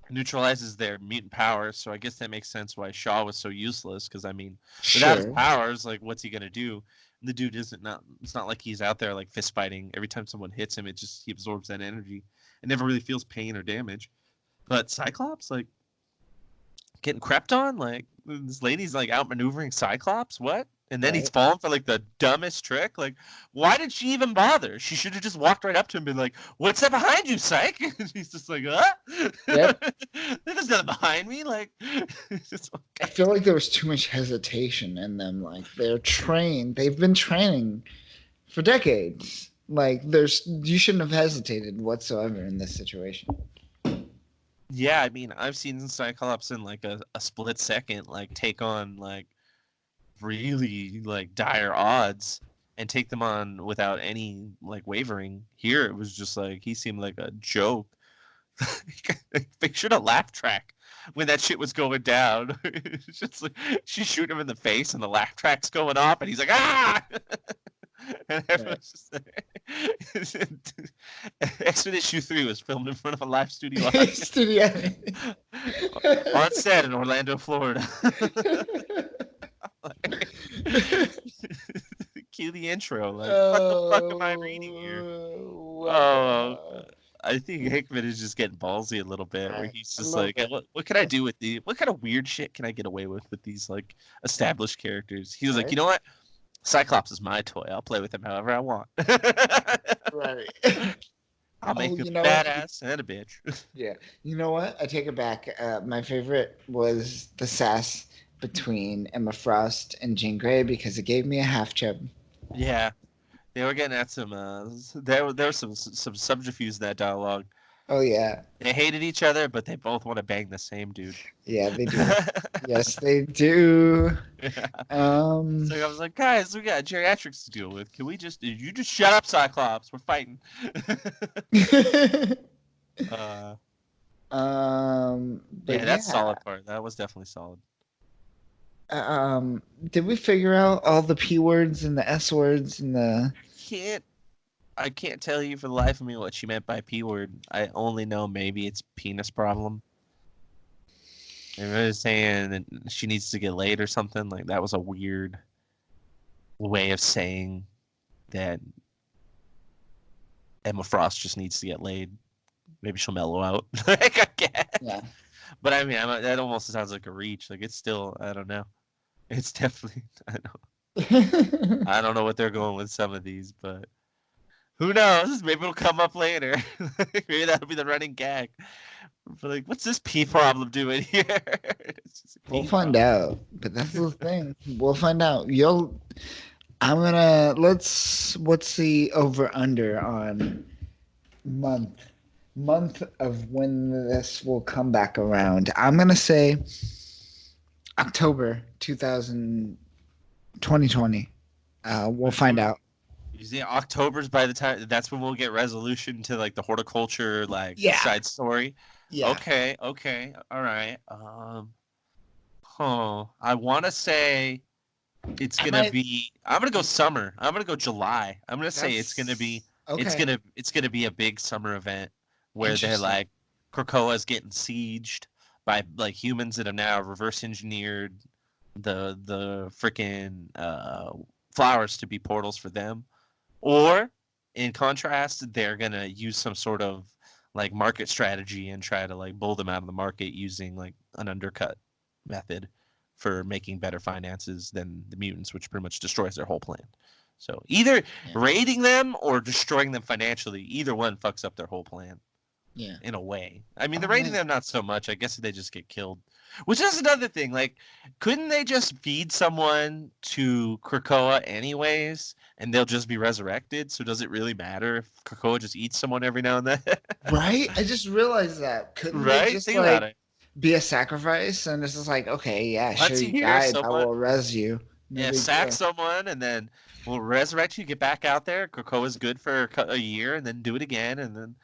neutralizes their mutant powers. So I guess that makes sense why Shaw was so useless. Because I mean, without his Sure. powers, like what's he gonna do? And the dude isn't not. It's not like he's out there like fist fighting. Every time someone hits him, it just he absorbs that energy. It never really feels pain or damage. But Cyclops, like getting crept on, like this lady's like outmaneuvering Cyclops. What? And then he's Right. falling for like the dumbest trick. Like, why did she even bother? She should have just walked right up to him and been like, "What's that behind you, Psych?" And he's just like, "Huh? Yep. There's nothing behind me." Like, just, I feel like there was too much hesitation in them. Like they're trained. They've been training for decades. Like there's you shouldn't have hesitated whatsoever in this situation. yeah. I mean, I've seen Cyclops in like a split second, like take on like really like dire odds and take them on without any like wavering. Here it was just like he seemed like a joke. Pictured a laugh track when that shit was going down. It's just like she's shooting him in the face and the laugh track's going off and he's like ah and Right. everyone's just X-Men issue 3 was filmed in front of a live studio Studio. on set in Orlando, Florida. Cue the intro. Like, what the fuck am I reading here? What Oh, the I think Hickman is just getting ballsy a little bit, where right. he's A just little like, bit. what can I do with the, what kind of weird shit can I get away with these like established characters? He was like, Right. you know what? Cyclops is my toy. I'll play with him however I want. Right. I'll Oh, make him you a know what? badass and a bitch. Yeah. You know what? I take it back. My favorite was the sass between Emma Frost and Jean Grey because it gave me a half chub. Yeah, they were getting at some. There was some subterfuge in that dialogue. Oh yeah. They hated each other, but they both want to bang the same dude. Yeah, they do. Yes, they do. Um So I was like, guys, we got geriatrics to deal with. Can we just, you just shut up, Cyclops? We're fighting. uh, but yeah, that's yeah. solid part. That was definitely solid. Did we figure out all the P words and the S words and the Can't I can't tell you for the life of me what she meant by P word. I only know maybe it's penis problem. Maybe I was saying that she needs to get laid or something. Like that was a weird way of saying that Emma Frost just needs to get laid. Maybe she'll mellow out. Like I guess. yeah. But I mean, that almost sounds like a reach. Like it's still, I don't know. It's definitely, I don't know what they're going with some of these, but who knows? Maybe it'll come up later. Maybe that'll be the running gag. But like, what's this pee problem doing here? It's just a We'll pee find problem. out. But that's the thing. We'll find out. You'll I'm gonna let's what's the over under on month month of when this will come back around. I'm gonna say October 2020. We'll find out. You see, October's by the time that's when we'll get resolution to like the horticulture like Yeah. side story. Yeah. Okay, okay, all right. I want to say it's I gonna might be. I'm gonna go summer. I'm gonna go July. I'm gonna say it's gonna be. that's okay. It's gonna be a big summer event where they're Interesting. like Krakoa's getting sieged by like humans that have now reverse engineered the freaking flowers to be portals for them. Or in contrast, they're gonna use some sort of like market strategy and try to like bull them out of the market using like an undercut method for making better finances than the mutants, which pretty much destroys their whole plan. So either Yeah. raiding them or destroying them financially, either one fucks up their whole plan Yeah. in a way. I mean, Oh the raiding man. them not so much. I guess they just get killed. Which is another thing. Like, couldn't they just feed someone to Krakoa anyways, and they'll just be resurrected? So does it really matter if Krakoa just eats someone every now and then? Right? I just realized that. Couldn't they Right? just Think about like it. be a sacrifice and it's just like, okay, yeah, sure Once a you year, died, I someone will res you. No yeah big sack deal. someone, and then we'll resurrect you, get back out there. Krakoa's good for a year, and then do it again, and then.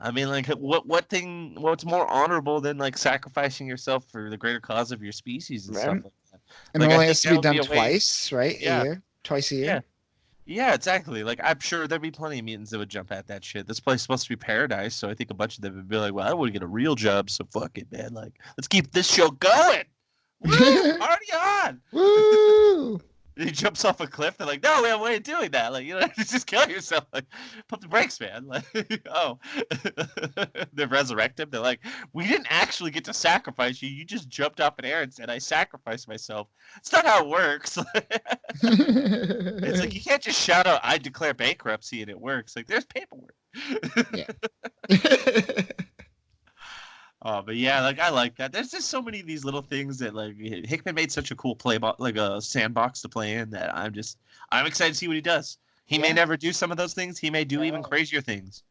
I mean, like, what's more honorable than like sacrificing yourself for the greater cause of your species and stuff Right? like that? And it Like, I only think has to that be would be done a way. twice, right? A Yeah, year? Twice a yeah. year? Yeah, exactly. Like, I'm sure there'd be plenty of mutants that would jump at that shit. This place is supposed to be paradise, so I think a bunch of them would be like, well, I want to get a real job, so fuck it, man. Like, let's keep this show going. Woo! Party on! Woo! He jumps off a cliff. They're like, no, we have a way of doing that. Like, you don't have to just kill yourself. Like, pump the brakes, man. Like, oh. They resurrect him. They're like, we didn't actually get to sacrifice you. You just jumped off an air and said, I sacrificed myself. It's not how it works. It's like, you can't just shout out, I declare bankruptcy, and it works. Like, there's paperwork. Yeah. Oh, but yeah, like I like that. There's just so many of these little things that like Hickman made such a cool like a sandbox to play in that I'm excited to see what he does. He may Yeah. never do some of those things. He may do even No. crazier things.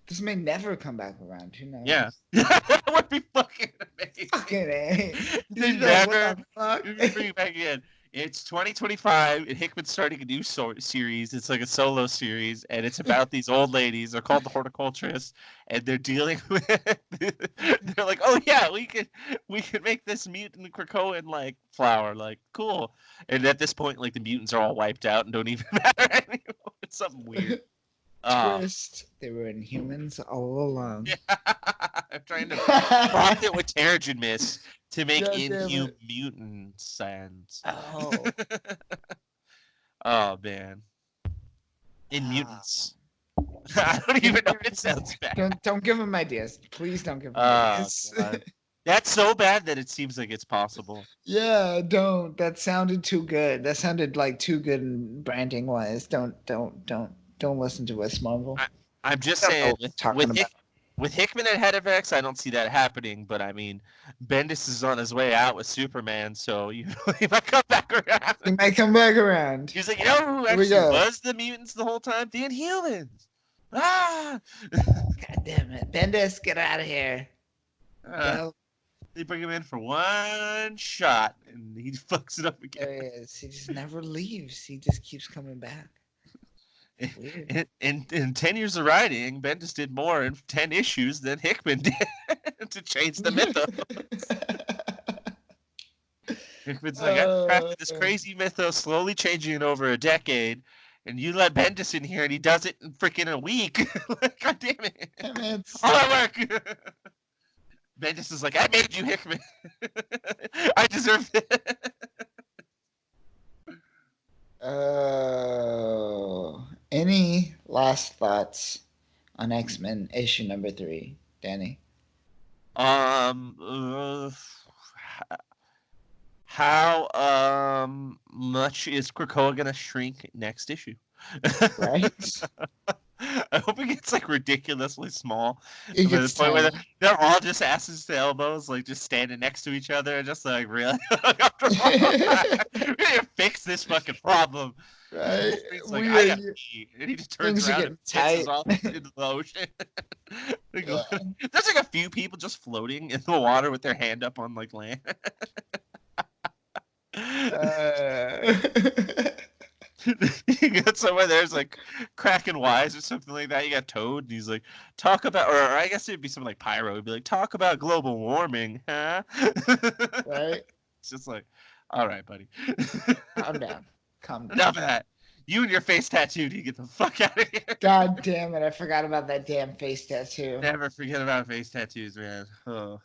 This may never come back around. Who knows? Yeah, that would be fucking amazing. Fucking A. They You know, never what the fuck? bring it back again. It's 2025, and Hickman's starting a new series. It's like a solo series, and it's about these old ladies. They're called the horticulturists, and they're dealing with. They're like, oh yeah, we could make this mutant Krakoan like flower, like cool. And at this point, like the mutants are all wiped out and don't even matter anymore. It's something weird. Twist. They were Inhumans all along. Yeah. I'm trying to cross it with Terrigen Mist to make God damn Inhuman it. mutant sense. Oh. Oh man. In mutants. I don't even know if it sounds bad. Don't give him ideas. Please don't give him Oh, ideas. God. That's so bad that it seems like it's possible. Yeah, don't. That sounded too good. That sounded like too good in branding wise. Don't listen to us, Marvel. I'm just I don't know saying what we're talking about. with Hickman at head of X, I don't see that happening. But I mean, Bendis is on his way out with Superman, so he might come back around. He might come back around. He's like, you know who Here we actually go. was the mutants the whole time? The Inhumans. Ah! God damn it. Bendis, get out of here. Go. They bring him in for one shot, and he fucks it up There again. he is. He just never leaves. He just keeps coming back. Weird. In 10 years of writing, Bendis did more in 10 issues than Hickman did to change the mythos. Hickman's like, I crafted this crazy mythos, slowly changing it over a decade, and you let Bendis in here, and he does it in freaking a week. Like, God damn it. Damn it. All that work. Bendis is like, I made you, Hickman. I deserve it. Any last thoughts on X-Men issue number 3, Danny? How much is Krakoa gonna shrink next issue? Right? I hope it gets like ridiculously small. It To the gets point where tiny. they're all just asses to elbows, like just standing next to each other, and just like really, we need to fix this fucking problem. Right? It's like, We I are- gotta pee. And he just turns things are around and getting pisses off into the ocean. There's like a few people just floating in the water with their hand up on like land. You got somewhere there's like Kraken Wise or something like that. You got Toad, and he's like, talk about, or I guess it'd be something like Pyro. He'd be like, talk about global warming, huh? Right? It's just like, all right, buddy. Calm down. Calm down. Enough of that. You and your face tattoo, you get the fuck out of here. God damn it. I forgot about that damn face tattoo. Never forget about face tattoos, man. Oh.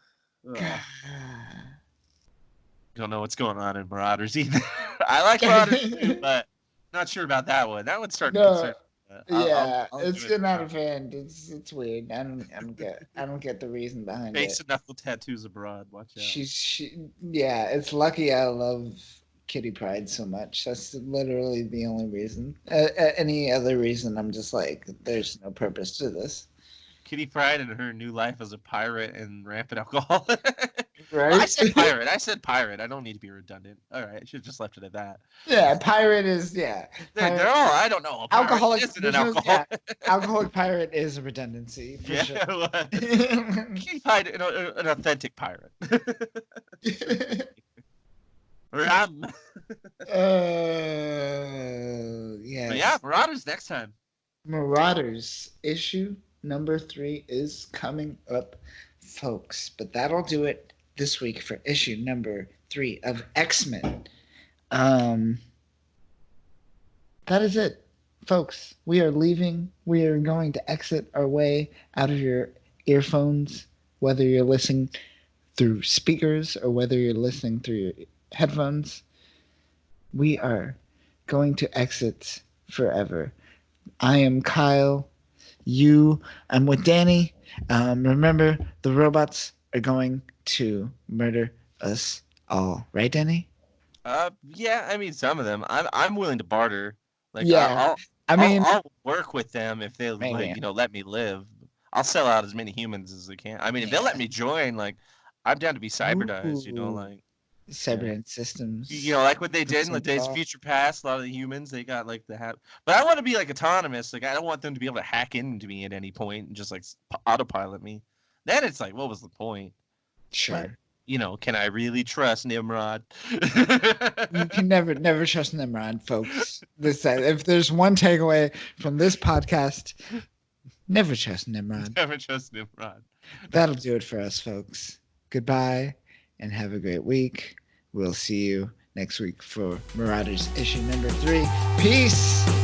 Don't know what's going on in Marauders either. I like Marauders too, but not sure about that one. That one's starting to concern me. I'll it's give it not a a fan. It's weird. I don't get the reason behind face it. and knuckle tattoos abroad. Watch out. Yeah, it's lucky I love Kitty Pryde so much. That's literally the only reason. Any other reason, I'm just like, there's no purpose to this. Kitty Pryde and her new life as a pirate and rampant alcoholic. Right? I said pirate. I said pirate. I don't need to be redundant. All right, I should have just left it at that. Yeah, pirate is They're all. I don't know. Alcoholic isn't an alcoholic. Alcoholic pirate is a redundancy for Yeah, sure. Kitty Pryde, an authentic pirate. Ram. Yeah. But yeah, Marauders next time. Marauders issue number 3 is coming up, folks. But that'll do it this week for issue number 3 of X-Men. That is it folks, we are leaving. We are going to exit our way out of your earphones, whether you're listening through speakers or whether you're listening through your headphones. We are going to exit forever. I am Kyle. I'm with Danny. Remember, the robots are going to murder us all. Right, Danny? Yeah, I mean some of them. I'm willing to barter. Like Yeah. I mean, I'll work with them if they'll like, man, let me live. I'll sell out as many humans as they can. I mean, if they'll let yeah. me join, like I'm down to be cybernized, Ooh, like yeah. Cybernet systems. Like what they Put did in the some Days of thought. Future Past, a lot of the humans they got like the but I want to be like autonomous. Like I don't want them to be able to hack into me at any point and just like autopilot me. Then it's like, what was the point? But Sure. can I really trust Nimrod? You can never trust Nimrod, folks. If there's one takeaway from this podcast, never trust Nimrod. Never trust Nimrod. That'll do it for us, folks. Goodbye and have a great week. We'll see you next week for Marauders issue number 3. Peace!